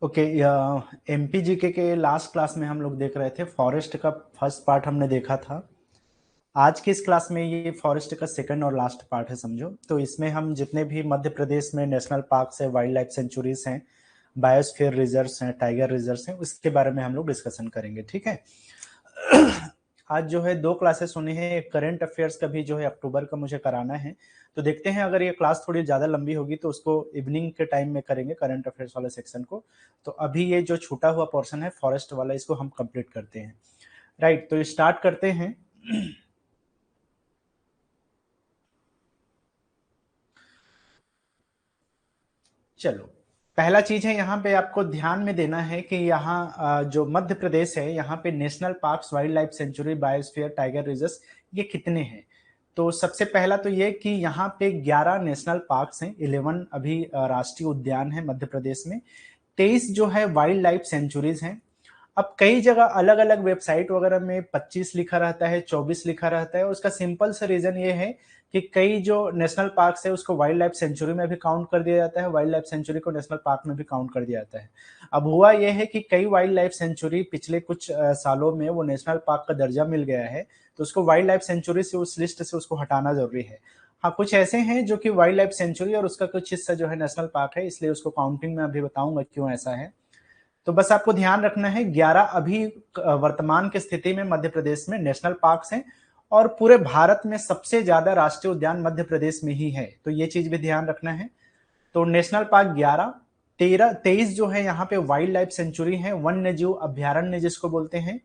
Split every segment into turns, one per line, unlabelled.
Okay, MP GK के last class में हम लोग देख रहे थे फॉरेस्ट का फर्स्ट पार्ट हमने देखा था। आज की इस क्लास में ये फॉरेस्ट का सेकंड और लास्ट पार्ट है समझो। तो इसमें हम जितने भी मध्य प्रदेश में नेशनल पार्क्स है, वाइल्ड लाइफ सेंचुरीज हैं, बायोस्फीयर रिजर्व्स हैं, टाइगर रिजर्व्स हैं, उसके बारे में हम लोग डिस्कशन करेंगे, ठीक है। आज जो है दो क्लासेस होनी है, एक करंट अफेयर्स का भी जो है अक्टूबर का मुझे कराना है। तो देखते हैं, अगर ये क्लास थोड़ी ज्यादा लंबी होगी तो उसको इवनिंग के टाइम में करेंगे करंट अफेयर्स वाले सेक्शन को। तो अभी ये जो छूटा हुआ पोर्शन है फॉरेस्ट वाला, इसको हम कंप्लीट करते हैं। राइट, तो स्टार्ट करते हैं। चलो, पहला चीज है यहाँ पे आपको ध्यान में देना है कि यहाँ जो मध्य प्रदेश है, यहाँ पे national parks, wild life sanctuary, biosphere, tiger reserve, ये कितने हैं। तो सबसे पहला तो ये कि यहाँ पे 11 नेशनल पार्क्स हैं, 11 अभी राष्ट्रीय उद्यान है मध्य प्रदेश में, 23 जो है वाइल्ड लाइफ सेंचुरीज हैं। अब कई जगह अलग अलग वेबसाइट वगैरह में 25 लिखा रहता है, 24 लिखा रहता है। और उसका सिंपल सा रीजन ये है कि कई जो नेशनल पार्क है उसको वाइल्ड लाइफ सेंचुरी में भी काउंट कर दिया जाता है, वाइल्ड लाइफ सेंचुरी को नेशनल पार्क में भी काउंट कर दिया जाता है। अब हुआ यह है कि कई वाइल्ड लाइफ सेंचुरी पिछले कुछ सालों में वो नेशनल पार्क का दर्जा मिल गया है, तो उसको वाइल्ड लाइफ सेंचुरी से, उस लिस्ट से उसको हटाना जरूरी है। हाँ, कुछ ऐसे हैं जो कि वाइल्ड लाइफ सेंचुरी और उसका कुछ हिस्सा जो है नेशनल पार्क है, इसलिए उसको काउंटिंग में अभी बताऊंगा क्यों ऐसा है। तो बस आपको ध्यान रखना है, 11 अभी वर्तमान की स्थिति में मध्य प्रदेश में नेशनल पार्क्स हैं। और पूरे भारत में सबसे ज्यादा राष्ट्रीय उद्यान मध्य प्रदेश में ही है, तो ये चीज भी ध्यान रखना है। तो नेशनल पार्क 11, 23 जो है यहाँ पे वाइल्ड लाइफ सेंचुरी है, वन्य जीव अभ्यारण्य जिसको बोलते हैं।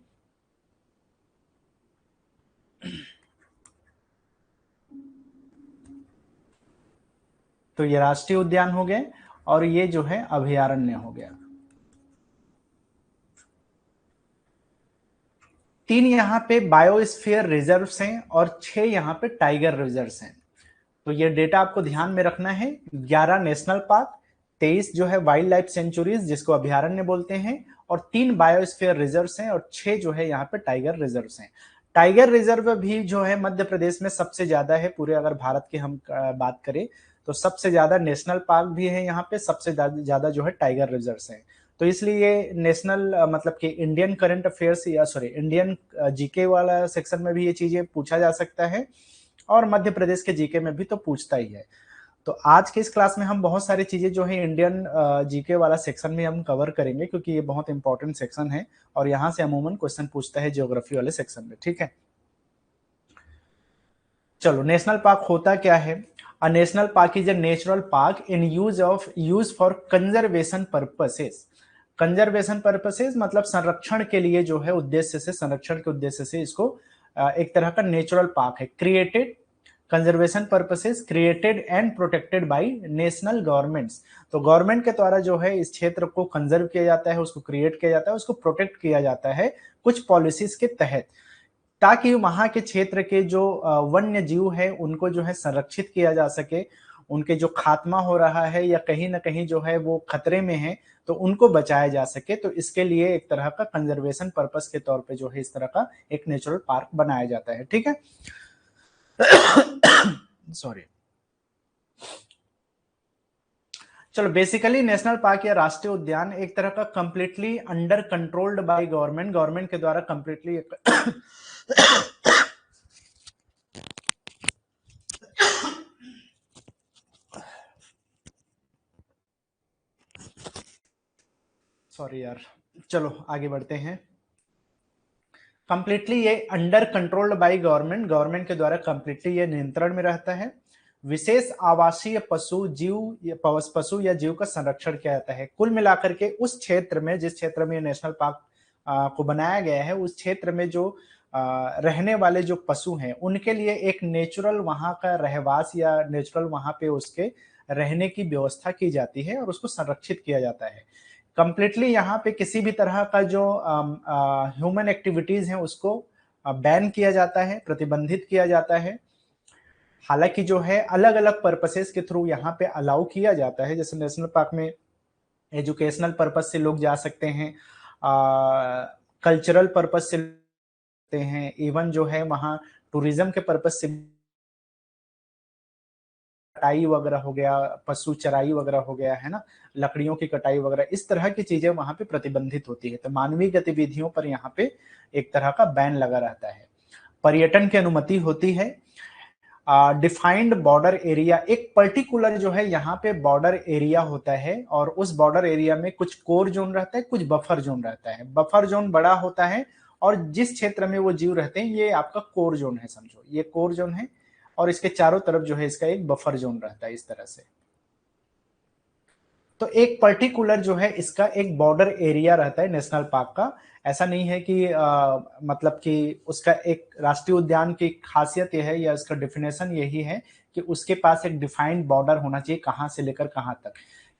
तो ये राष्ट्रीय उद्यान हो गए, और ये जो है अभयारण्य हो गया। 3 यहाँ पे बायोस्फीयर रिजर्व हैं और 6 यहाँ पे टाइगर रिजर्व हैं। तो ये डेटा आपको ध्यान में रखना है। 11 नेशनल पार्क, 23 जो है वाइल्ड लाइफ सेंचुरीज जिसको अभयारण्य बोलते हैं, और 3 बायोस्फीयर रिजर्व हैं, और 6 जो है यहाँ पे टाइगर रिजर्व हैं। टाइगर रिजर्व भी जो है मध्य प्रदेश में सबसे ज्यादा है, पूरे अगर भारत की हम बात करें तो सबसे ज्यादा नेशनल पार्क भी है यहाँ पे, सबसे ज्यादा जो है टाइगर रिजर्व हैं। तो इसलिए नेशनल मतलब कि इंडियन करंट अफेयर्स, या सॉरी इंडियन जीके वाला सेक्शन में भी ये चीजें पूछा जा सकता है, और मध्य प्रदेश के जीके में भी तो पूछता ही है। तो आज के इस क्लास में हम बहुत सारी चीजें जो है इंडियन जीके वाला सेक्शन में हम कवर करेंगे, क्योंकि ये बहुत इंपॉर्टेंट सेक्शन है और यहाँ से अमूमन क्वेश्चन पूछता है ज्योग्राफी वाले सेक्शन में, ठीक है। चलो, नेशनल पार्क होता क्या है। A national park is a natural park in use for conservation purposes. Conservation purposes मतलब संरक्षण के लिए जो है, उद्देश्य से, संरक्षण के उद्देश्य से इसको एक तरह का नेचुरल पार्क है। Created, conservation purposes created and protected by national governments. तो गवर्नमेंट के द्वारा जो है इस क्षेत्र को कंजर्व किया जाता है, उसको क्रिएट किया जाता है, उसको प्रोटेक्ट किया जाता है कुछ पॉलिसीज के तहत, ताकि वहां के क्षेत्र के जो वन्य जीव है उनको जो है संरक्षित किया जा सके। उनके जो खात्मा हो रहा है या कहीं ना कहीं जो है वो खतरे में है, तो उनको बचाया जा सके। तो इसके लिए एक तरह का कंजर्वेशन पर्पस के तौर पे जो है इस तरह का एक नेचुरल पार्क बनाया जाता है, ठीक है। सॉरी। चलो, बेसिकली नेशनल पार्क या राष्ट्रीय उद्यान एक तरह का completely under controlled by government, government के द्वारा कंप्लीटली सॉरी यार। चलो आगे बढ़ते हैं। कंप्लीटली ये under controlled by government, government के द्वारा कंप्लीटली ये नियंत्रण में रहता है। विशेष आवासीय पशु जीव या पशु या जीव का संरक्षण किया जाता है। कुल मिलाकर के उस क्षेत्र में, जिस क्षेत्र में नेशनल पार्क को बनाया गया है, उस क्षेत्र में जो रहने वाले जो पशु हैं उनके लिए एक नेचुरल वहां का रहवास या नेचुरल वहां पे उसके रहने की व्यवस्था की जाती है और उसको संरक्षित किया जाता है। कंप्लीटली यहाँ पे किसी भी तरह का जो ह्यूमन एक्टिविटीज है उसको बैन किया जाता है, प्रतिबंधित किया जाता है। हालांकि जो है अलग अलग पर्पसेस के थ्रू यहाँ पे अलाउ किया जाता है, जैसे नेशनल पार्क में एजुकेशनल पर्पस से लोग जा सकते हैं, कल्चरल पर्पस से सकते हैं, इवन जो है वहाँ टूरिज्म के पर्पस से कटाई वगैरह हो गया, पशु चराई वगैरह हो गया, है ना, लकड़ियों की कटाई वगैरह, इस तरह की चीजें वहां पे प्रतिबंधित होती है। तो मानवीय गतिविधियों पर यहाँ पे एक तरह का बैन लगा रहता है। पर्यटन की अनुमति होती है। डिफाइंड बॉर्डर एरिया, एक पर्टिकुलर जो है यहाँ पे बॉर्डर एरिया होता है, और उस बॉर्डर एरिया में कुछ कोर जोन रहता है, कुछ बफर जोन रहता है। बफर जोन बड़ा होता है, और जिस क्षेत्र में वो जीव रहते हैं ये आपका कोर जोन है, समझो ये कोर जोन है, और इसके चारों तरफ जो है इसका एक बफर जोन रहता है इस तरह से। तो एक पर्टिकुलर जो है इसका एक बॉर्डर एरिया रहता है नेशनल पार्क का। ऐसा नहीं है कि मतलब कि उसका एक राष्ट्रीय उद्यान की खासियत यह है, या इसका डेफिनेशन यही है कि उसके पास एक डिफाइंड बॉर्डर होना चाहिए, कहां से लेकर कहां तक,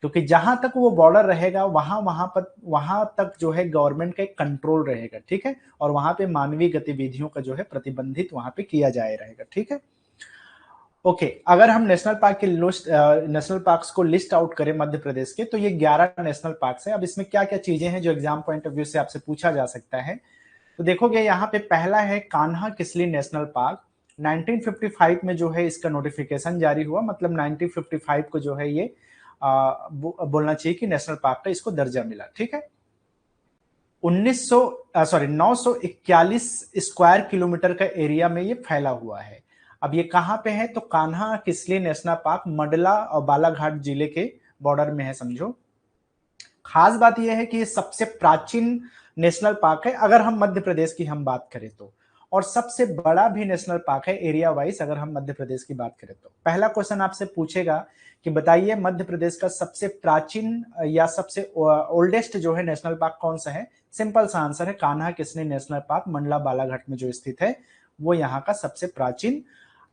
क्योंकि जहां तक वो बॉर्डर रहेगा वहां तक जो है गवर्नमेंट का एक कंट्रोल रहेगा, ठीक है, और वहां पे मानवीय गतिविधियों का जो है प्रतिबंधित वहां पे किया जाए रहेगा, ठीक है। ओके, अगर हम नेशनल पार्क के नेशनल पार्क्स को लिस्ट आउट करें मध्य प्रदेश के, तो ये 11 नेशनल पार्क्स है। अब इसमें क्या क्या चीजें हैं जो एग्जाम पॉइंट ऑफ व्यू से आपसे पूछा जा सकता है, तो देखोगे यहाँ पे पहला है कान्हा किसली नेशनल पार्क। 1955 में जो है इसका नोटिफिकेशन जारी हुआ, मतलब 1955 को जो है ये बोलना चाहिए कि नेशनल पार्क का इसको दर्जा मिला, ठीक है। 941 स्क्वायर किलोमीटर का एरिया में ये फैला हुआ है। अब ये कहां पे है, तो कान्हा किसली नेशनल पार्क मंडला और बालाघाट जिले के बॉर्डर में है, समझो। खास बात यह है कि ये सबसे प्राचीन नेशनल पार्क है अगर हम मध्य प्रदेश की हम बात करें तो, और सबसे बड़ा भी नेशनल पार्क है एरिया वाइज अगर हम मध्य प्रदेश की बात करें तो। पहला क्वेश्चन आपसे पूछेगा कि बताइए मध्य प्रदेश का सबसे प्राचीन या सबसे ओल्डेस्ट जो है नेशनल पार्क कौन सा है। सिंपल सा आंसर है कान्हा किसली नेशनल पार्क, मंडला बालाघाट में जो स्थित है वो यहाँ का सबसे प्राचीन।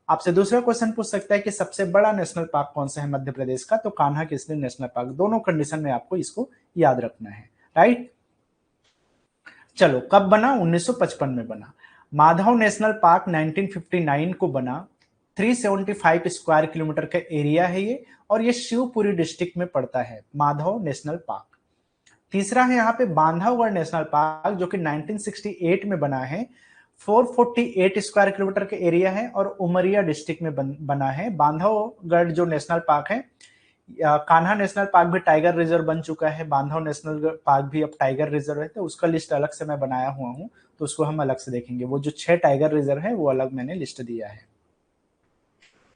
आपसे दूसरा क्वेश्चन पूछ सकता है कि सबसे बड़ा नेशनल पार्क कौन सा है मध्य प्रदेश का, तो कान्हा किसली नेशनल पार्क। दोनों कंडीशन में आपको इसको याद रखना है, राइट। चलो, कब बना, 1955 में बना। माधव नेशनल पार्क 1959 को बना। 375 स्क्वायर किलोमीटर का एरिया है ये, और ये शिवपुरी डिस्ट्रिक्ट में पड़ता है माधव नेशनल पार्क। तीसरा है यहाँ पे बांधवगढ़ नेशनल पार्क जो कि 1968 में बना है। 448 स्क्वायर किलोमीटर का एरिया है और उमरिया डिस्ट्रिक्ट में बना है। बांधवगढ़ जो नेशनल पार्क है, कान्हा नेशनल पार्क भी टाइगर रिजर्व बन चुका है, बांधव नेशनल पार्क भी अब टाइगर रिजर्व है, तो उसका लिस्ट अलग से मैं बनाया हुआ हूं, तो उसको हम अलग से देखेंगे। वो जो 6 टाइगर रिजर्व है वो अलग मैंने लिस्ट दिया है।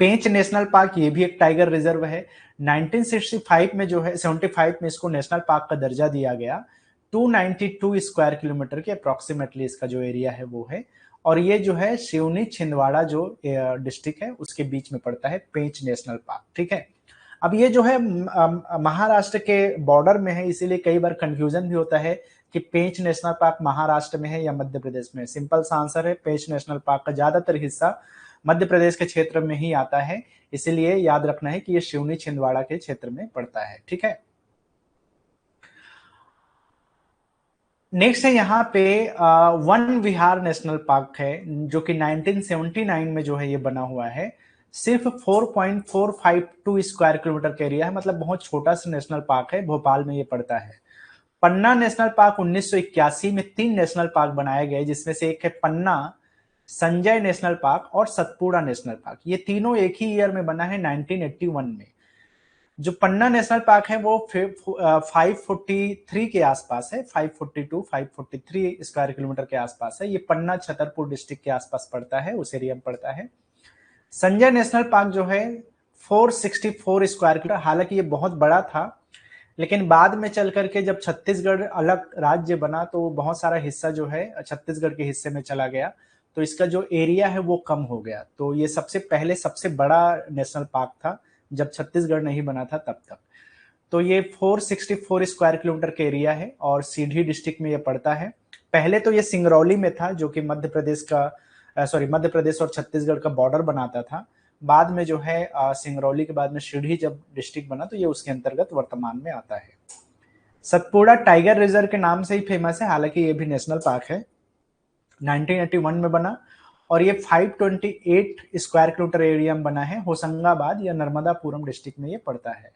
पेंच नेशनल पार्क ये भी एक टाइगर रिजर्व है। 1965 में जो है 75 में इसको नेशनल पार्क का दर्जा दिया गया। 292 स्क्वायर किलोमीटर के अप्रोक्सीमेटली इसका जो एरिया है वो है, और ये जो है सिवनी छिंदवाड़ा जो डिस्ट्रिक्ट है उसके बीच में पड़ता है पेंच नेशनल पार्क, ठीक है। अब ये जो है महाराष्ट्र के बॉर्डर में है, इसीलिए कई बार कंफ्यूजन भी होता है कि पेंच नेशनल पार्क महाराष्ट्र में है या मध्य प्रदेश में। सिंपल सा आंसर है, पेंच नेशनल पार्क का ज्यादातर हिस्सा मध्य प्रदेश के क्षेत्र में ही आता है, इसीलिए याद रखना है कि ये सिवनी छिंदवाड़ा के क्षेत्र में पड़ता है, ठीक है। नेक्स्ट है यहाँ पे वन विहार नेशनल पार्क है जो कि 1979 में जो है ये बना हुआ है। सिर्फ 4.452 स्क्वायर किलोमीटर का एरिया है, मतलब बहुत छोटा सा नेशनल पार्क है, भोपाल में ये पड़ता है। पन्ना नेशनल पार्क 1981 में 3 नेशनल पार्क बनाए गए, जिसमें से एक है पन्ना, संजय नेशनल पार्क और सतपुड़ा नेशनल पार्क। ये तीनों एक ही ईयर में बना है, 1981 में। जो पन्ना नेशनल पार्क है वो 543 के आसपास है, 542 543 स्क्वायर किलोमीटर के आसपास है। ये पन्ना छतरपुर डिस्ट्रिक्ट के आसपास पड़ता है, उस एरिया में पड़ता है। संजय नेशनल पार्क जो है 464 स्क्वायर किलोमीटर, हालांकि ये बहुत बड़ा था, लेकिन बाद में चल करके जब छत्तीसगढ़ अलग राज्य बना तो बहुत सारा हिस्सा जो है छत्तीसगढ़ के हिस्से में चला गया, तो इसका जो एरिया है वो कम हो गया। तो ये सबसे पहले सबसे बड़ा नेशनल पार्क था जब छत्तीसगढ़ नहीं बना था तब तक। तो ये 464 स्क्वायर किलोमीटर का एरिया है और सीधी डिस्ट्रिक्ट में ये पड़ता है। पहले तो ये सिंगरौली में था जो कि मध्य प्रदेश और छत्तीसगढ़ का बॉर्डर बनाता था। बाद में जो है सिंगरौली के बाद में सीधी जब डिस्ट्रिक्ट बना तो ये उसके अंतर्गत वर्तमान में आता है। सतपुड़ा टाइगर रिजर्व के नाम से ही फेमस है, हालांकि ये भी नेशनल पार्क है। 1981 में बना और ये 528 स्क्वायर किलोमीटर एरिया में बना है। होशंगाबाद या नर्मदापुरम डिस्ट्रिक्ट में ये पड़ता है।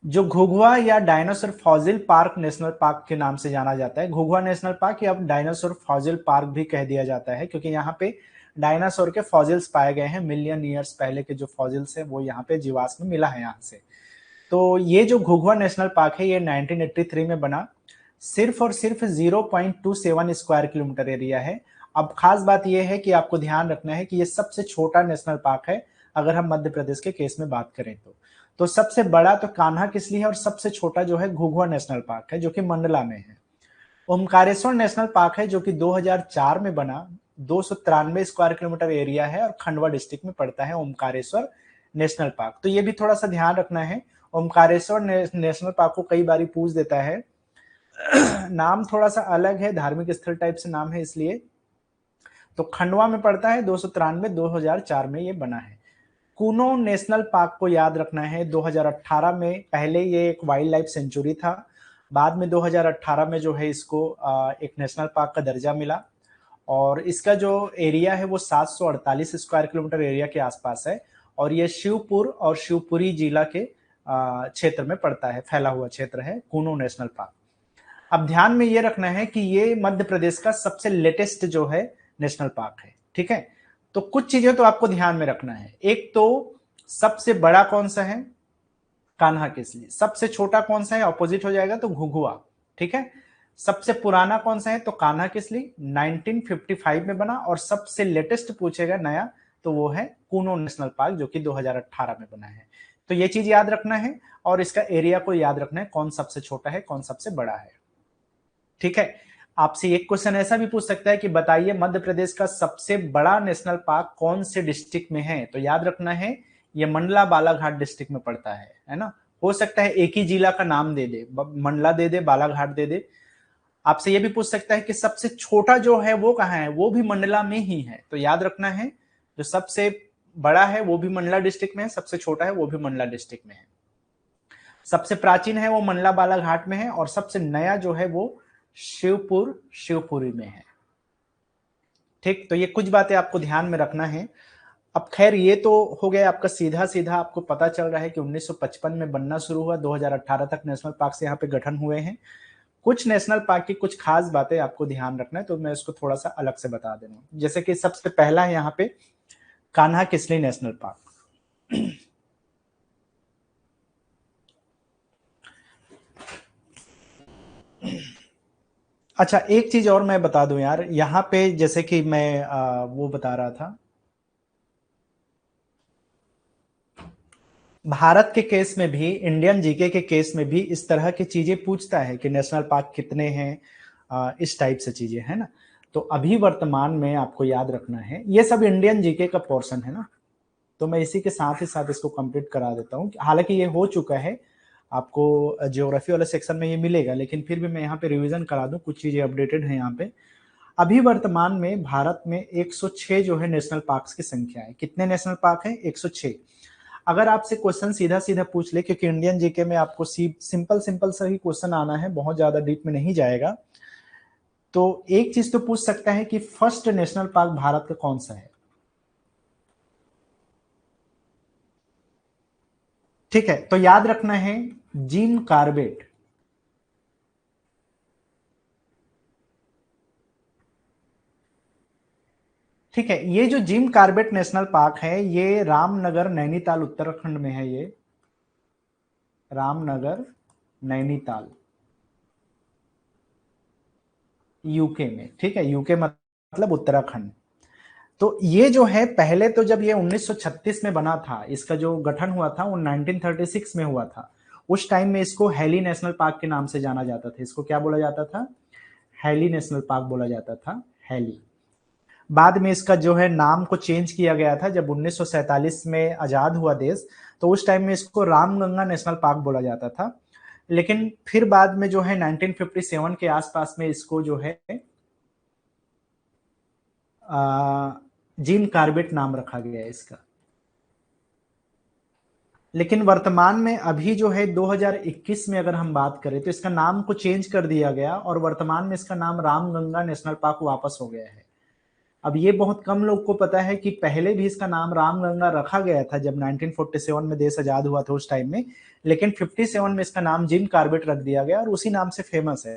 जो घुघुआ या dinosaur fossil park national park के नाम से जाना जाता है, घुघुआ नेशनल पार्क या डायनासोर फॉसिल पार्क भी कह दिया जाता है, क्योंकि यहाँ पे डायनासोर के फॉसिल्स पाए गए हैं, मिलियन ईयर्स पहले के जो फॉसिल्स है वो यहाँ पे जीवाश्म मिला है यहाँ से। तो ये जो घुघुआ नेशनल पार्क है ये 1983 में बना, सिर्फ और सिर्फ 0.27 स्क्वायर किलोमीटर एरिया है। अब खास बात यह है कि आपको ध्यान रखना है कि ये सबसे छोटा नेशनल पार्क है अगर हम मध्य प्रदेश के केस में बात करें तो सबसे बड़ा तो कान्हा किसली है और सबसे छोटा जो है घुघुआ नेशनल पार्क है जो कि मंडला में है। ओमकारेश्वर नेशनल पार्क है जो कि 2004 में बना, 293 स्क्वायर किलोमीटर एरिया है और खंडवा डिस्ट्रिक्ट में पड़ता है ओमकारेश्वर नेशनल पार्क। तो ये भी थोड़ा सा ध्यान रखना है, ओमकारेश्वर नेशनल पार्क को कई बार पूछ देता है नाम थोड़ा सा अलग है, धार्मिक स्थल टाइप से नाम है इसलिए। तो खंडवा में पड़ता है, 2004 में ये बना है। कूनो नेशनल पार्क को याद रखना है, 2018 में, पहले ये एक वाइल्ड लाइफ सेंचुरी था, बाद में 2018 में जो है इसको एक नेशनल पार्क का दर्जा मिला और इसका जो एरिया है वो 748 स्क्वायर किलोमीटर एरिया के आसपास है और ये शिवपुर और शिवपुरी जिला के क्षेत्र में पड़ता है, फैला हुआ क्षेत्र है कूनो नेशनल पार्क। अब ध्यान में ये रखना है कि ये मध्य प्रदेश का सबसे लेटेस्ट जो है नेशनल पार्क है, ठीक है। तो कुछ चीजें तो आपको ध्यान में रखना है, एक तो सबसे बड़ा कौन सा है, कान्हा किसली। सबसे छोटा कौन सा है, ऑपोजिट हो जाएगा तो घुघुआ, ठीक है। सबसे पुराना कौन सा है तो कान्हा किसली, 1955 में बना और सबसे लेटेस्ट पूछेगा नया तो वो है कूनो नेशनल पार्क जो कि 2018 में बना है। तो ये चीज याद रखना है और इसका एरिया को याद रखना है, कौन सबसे छोटा है कौन सबसे बड़ा है, ठीक है। आपसे एक क्वेश्चन ऐसा भी पूछ सकता है कि बताइए मध्य प्रदेश का सबसे बड़ा नेशनल पार्क कौन से डिस्ट्रिक्ट में है, तो याद रखना है ये मंडला बालाघाट डिस्ट्रिक्ट में पड़ता है ना। हो सकता है एक ही जिला का नाम दे दे, मंडला दे दे, बालाघाट दे दे। आपसे ये भी पूछ सकता है कि सबसे छोटा जो है वो कहाँ है, वो भी मंडला में ही है। तो याद रखना है जो सबसे बड़ा है वो भी मंडला डिस्ट्रिक्ट में है, सबसे छोटा है वो भी मंडला डिस्ट्रिक्ट में है, सबसे प्राचीन है वो मंडला बालाघाट में है और सबसे नया जो है वो शिवपुरी में है, ठीक। तो ये कुछ बातें आपको ध्यान में रखना है। अब खैर ये तो हो गया आपका सीधा सीधा, आपको पता चल रहा है कि 1955 में बनना शुरू हुआ, 2018 तक नेशनल पार्क से यहाँ पे गठन हुए हैं। कुछ नेशनल पार्क की कुछ खास बातें आपको ध्यान रखना है तो मैं इसको थोड़ा सा अलग से बता दे रहा हूँ। जैसे कि सबसे पहला है यहाँ पे कान्हा किसली नेशनल पार्क। अच्छा एक चीज और मैं बता दूं यार, यहाँ पे जैसे कि मैं वो बता रहा था, भारत के केस में भी, इंडियन जीके के केस में भी इस तरह की चीजें पूछता है कि नेशनल पार्क कितने हैं, इस टाइप से चीजें है ना। तो अभी वर्तमान में आपको याद रखना है, ये सब इंडियन जीके का पोर्शन है ना, तो मैं इसी के साथ ही साथ इसको कंप्लीट करा देता हूँ। हालांकि ये हो चुका है, आपको ज्योग्राफी वाले सेक्शन में ये मिलेगा, लेकिन फिर भी मैं यहाँ पे रिवीजन करा दूं, कुछ चीजें अपडेटेड है यहाँ पे। अभी वर्तमान में भारत में 106 जो है नेशनल पार्क्स की संख्या है। कितने नेशनल पार्क है, 106। अगर आपसे क्वेश्चन सीधा सीधा पूछ ले, क्योंकि इंडियन जीके में आपको सिंपल सिंपल सा ही क्वेश्चन आना है, बहुत ज्यादा डीप में नहीं जाएगा, तो एक चीज तो पूछ सकता है कि फर्स्ट नेशनल पार्क भारत का कौन सा है, ठीक है। तो याद रखना है जिम कार्बेट, ठीक है। ये जो जिम कार्बेट नेशनल पार्क है ये रामनगर नैनीताल उत्तराखंड में है, ये रामनगर नैनीताल यूके में, ठीक है। यूके मतलब उत्तराखंड। तो ये जो है पहले तो जब ये 1936 में बना था, इसका जो गठन हुआ था वो 1936 में हुआ था। उस टाइम में इसको हैली नेशनल पार्क के नाम से जाना जाता था। इसको क्या बोला जाता था, हैली नेशनल पार्क बोला जाता था, हैली। बाद में इसका जो है नाम को चेंज किया गया था जब 1947 में आजाद हुआ देश, तो उस टाइम में इसको रामगंगा नेशनल पार्क बोला जाता था। लेकिन फिर बाद में जो है 1957 के आसपास में इसको जो है जिम कार्बेट नाम रखा गया है इसका। लेकिन वर्तमान में अभी जो है 2021 में अगर हम बात करें तो इसका नाम को चेंज कर दिया गया और वर्तमान में इसका नाम रामगंगा नेशनल पार्क वापस हो गया है। अब ये बहुत कम लोग को पता है कि पहले भी इसका नाम रामगंगा रखा गया था जब 1947 में देश आजाद हुआ था उस टाइम में, लेकिन 57 में इसका नाम जिम कार्बेट रख दिया गया और उसी नाम से फेमस है।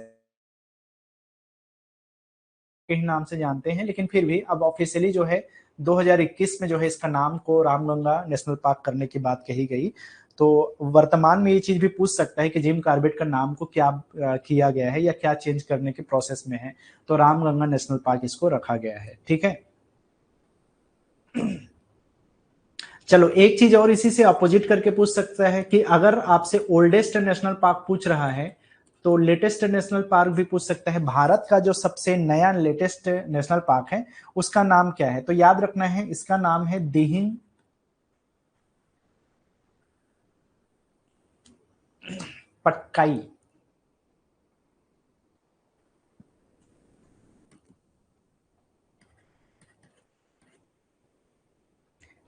के ही नाम से जानते हैं, लेकिन फिर भी अब ऑफिशियली जो है 2021 में जो है इसका नाम को रामगंगा नेशनल पार्क करने की बात कही गई। तो वर्तमान में ये चीज भी पूछ सकता है कि जिम कॉर्बेट का नाम को क्या किया गया है या क्या चेंज करने के प्रोसेस में है, तो रामगंगा नेशनल पार्क इसको रखा गया है। ठीक है, चलो एक चीज और इसी से अपोजिट करके पूछ सकता है कि अगर आपसे ओल्डेस्ट नेशनल पार्क पूछ रहा है तो लेटेस्ट नेशनल पार्क भी पूछ सकता है। भारत का जो सबसे नया लेटेस्ट नेशनल पार्क है उसका नाम क्या है, तो याद रखना है इसका नाम है दिहिंग पटकाई।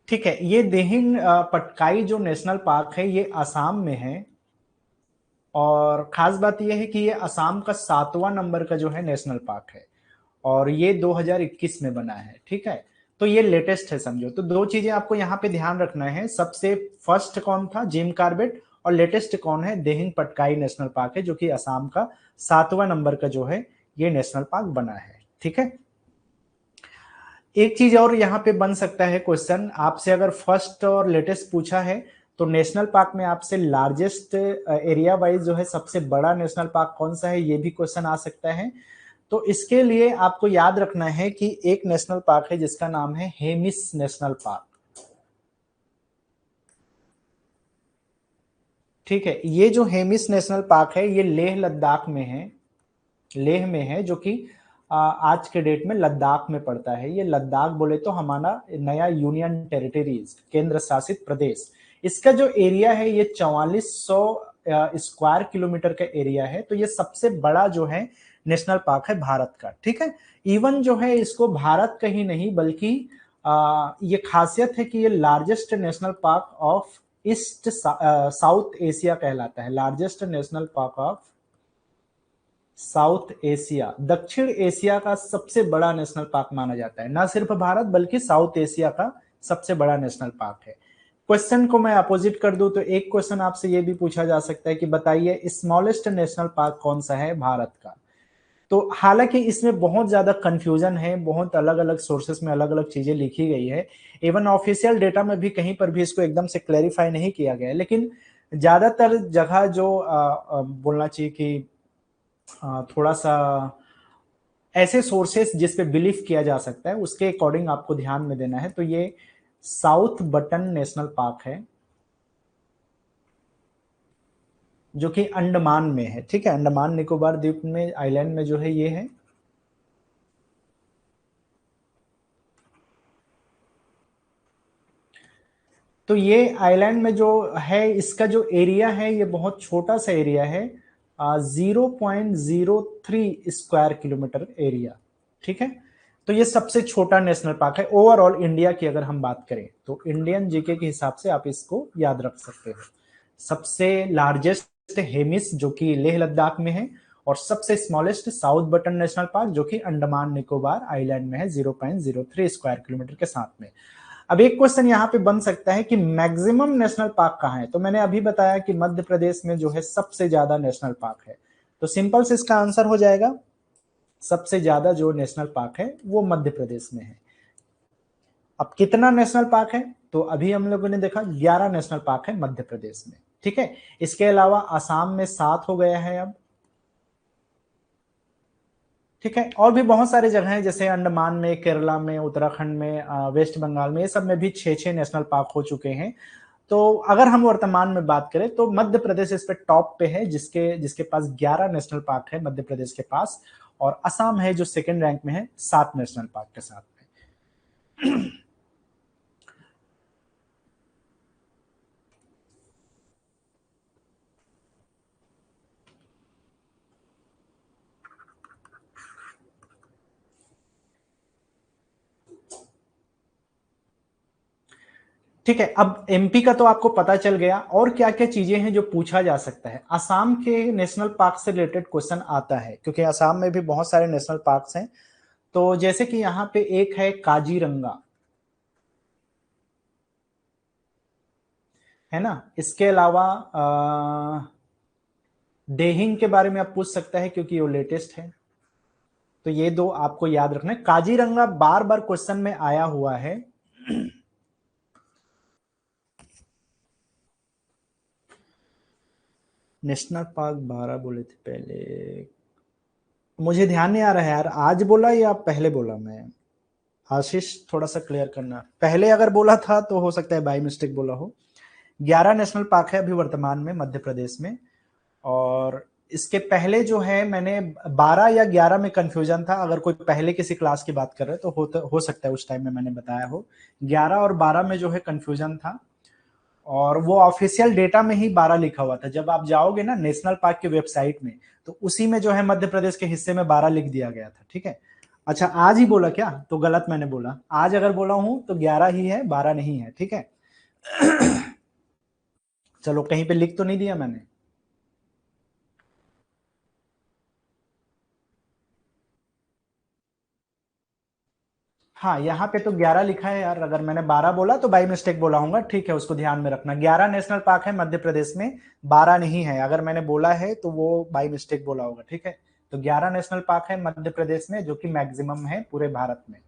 ठीक है, ये दिहिंग पटकाई जो नेशनल पार्क है ये असम में है, और खास बात यह है कि ये असम का 7वां नंबर का जो है नेशनल पार्क है, और ये 2021 में बना है। ठीक है, तो ये लेटेस्ट है समझो। तो दो चीजें आपको यहाँ पे ध्यान रखना है, सबसे फर्स्ट कौन था, जिम कॉर्बेट, और लेटेस्ट कौन है, दिहिंग पटकाई नेशनल पार्क है, जो कि असम का 7वां नंबर का जो है ये नेशनल पार्क बना है। ठीक है, एक चीज और यहाँ पे बन सकता है क्वेश्चन आपसे, अगर फर्स्ट और लेटेस्ट पूछा है तो नेशनल पार्क में आपसे लार्जेस्ट एरिया वाइज जो है सबसे बड़ा नेशनल पार्क कौन सा है, ये भी क्वेश्चन आ सकता है। तो इसके लिए आपको याद रखना है कि एक नेशनल पार्क है जिसका नाम है हेमिस नेशनल पार्क। ठीक है, ये जो हेमिस नेशनल पार्क है ये लेह लद्दाख में है, लेह में है, जो कि आज के डेट में लद्दाख में पड़ता है। ये लद्दाख बोले तो हमारा नया यूनियन टेरिटरीज, केंद्र शासित प्रदेश। इसका जो एरिया है ये 4400 स्क्वायर किलोमीटर का एरिया है। तो ये सबसे बड़ा जो है नेशनल पार्क है भारत का। ठीक है, इवन जो है इसको भारत का ही नहीं बल्कि ये खासियत है कि ये largest national park of east south Asia कहलाता है। Largest national park of south Asia, दक्षिण एशिया का सबसे बड़ा नेशनल पार्क माना जाता है, ना सिर्फ भारत बल्कि साउथ एशिया का सबसे बड़ा नेशनल पार्क है। क्वेश्चन को मैं अपोजिट कर दूं तो एक क्वेश्चन आपसे ये भी पूछा जा सकता है कि बताइए स्मॉलेस्ट नेशनल पार्क कौन सा है भारत का। तो हालांकि इसमें बहुत ज्यादा कंफ्यूजन है, बहुत अलग अलग सोर्सेस में अलग अलग चीजें लिखी गई है, इवन ऑफिशियल डेटा में भी कहीं पर भी इसको एकदम से क्लैरिफाई नहीं किया गया है। लेकिन ज्यादातर जगह जो बोलना चाहिए कि थोड़ा सा ऐसे सोर्सेस जिस पे बिलीव किया जा सकता है उसके अकॉर्डिंग आपको ध्यान में देना है। तो ये साउथ बटन नेशनल पार्क है जो कि अंडमान में है। ठीक है, अंडमान निकोबार द्वीप में आइलैंड में जो है ये है। तो ये आइलैंड में जो है इसका जो एरिया है ये बहुत छोटा सा एरिया है, 0.03 स्क्वायर किलोमीटर एरिया। ठीक है, तो ये सबसे छोटा नेशनल पार्क है ओवरऑल इंडिया की। अगर हम बात करें तो इंडियन जीके के हिसाब से आप इसको याद रख सकते हो। सबसे लार्जेस्ट हेमिस जो कि लेह लद्दाख में है, और सबसे smallest south button national park जो कि अंडमान निकोबार आइलैंड में है 0.03 स्क्वायर किलोमीटर के साथ में। अब एक क्वेश्चन यहाँ पे बन सकता है कि मैक्सिमम नेशनल पार्क कहाँ है। तो मैंने अभी बताया कि मध्य प्रदेश में जो है सबसे ज्यादा नेशनल पार्क है, तो सिंपल से इसका आंसर हो जाएगा सबसे ज्यादा जो नेशनल पार्क है वो मध्य प्रदेश में है। अब कितना नेशनल पार्क है, तो अभी हम लोगों ने देखा 11 नेशनल पार्क है मध्य प्रदेश में। ठीक है, इसके अलावा आसाम में 7 हो गया है अब। ठीक है, और भी बहुत सारी जगह हैं जैसे अंडमान में, केरला में, उत्तराखंड में, वेस्ट बंगाल में, ये सब में भी 6-6 नेशनल पार्क हो चुके हैं। तो अगर हम वर्तमान में बात करें तो मध्य प्रदेश इस पे टॉप पे है, जिसके जिसके पास 11 नेशनल पार्क है मध्य प्रदेश के पास, और असम है जो सेकंड रैंक में है 7 नेशनल पार्क के साथ में। ठीक है, अब एमपी का तो आपको पता चल गया, और क्या क्या चीजें हैं जो पूछा जा सकता है। असम के नेशनल पार्क से रिलेटेड क्वेश्चन आता है क्योंकि असम में भी बहुत सारे नेशनल पार्क्स हैं। तो जैसे कि यहाँ पे एक है काजीरंगा, है ना। इसके अलावा देहिंग के बारे में आप पूछ सकता है क्योंकि वो लेटेस्ट है। तो ये दो आपको याद रखना है। काजीरंगा बार बार क्वेश्चन में आया हुआ है। नेशनल पार्क 12 बोले थे पहले, मुझे ध्यान नहीं आ रहा है यार, आज बोला या पहले बोला मैं? आशीष थोड़ा सा क्लियर करना, पहले अगर बोला था तो हो सकता है बाई मिस्टेक बोला हो। 11 नेशनल पार्क है अभी वर्तमान में मध्य प्रदेश में, और इसके पहले जो है मैंने 12 या 11 में कंफ्यूजन था। अगर कोई पहले किसी क्लास की बात कर रहे तो हो सकता है उस टाइम में मैंने बताया हो। 11 और 12 में जो है कंफ्यूजन था, और वो ऑफिशियल डेटा में ही 12 लिखा हुआ था। जब आप जाओगे ना नेशनल पार्क की वेबसाइट में, तो उसी में जो है मध्य प्रदेश के हिस्से में 12 लिख दिया गया था। ठीक है, अच्छा आज ही बोला क्या? तो गलत मैंने बोला, आज अगर बोला हूं तो 11 ही है, 12 नहीं है। ठीक है चलो, कहीं पे लिख तो नहीं दिया मैंने? हाँ, यहाँ पे तो 11 लिखा है यार, अगर मैंने 12 बोला तो बाई मिस्टेक बोला हूँ। ठीक है, उसको ध्यान में रखना। 11 नेशनल पार्क है मध्य प्रदेश में, 12 नहीं है। अगर मैंने बोला है तो वो बाई मिस्टेक बोला होगा। ठीक है, तो 11 नेशनल पार्क है मध्य प्रदेश में, जो कि मैक्सिमम है पूरे भारत में।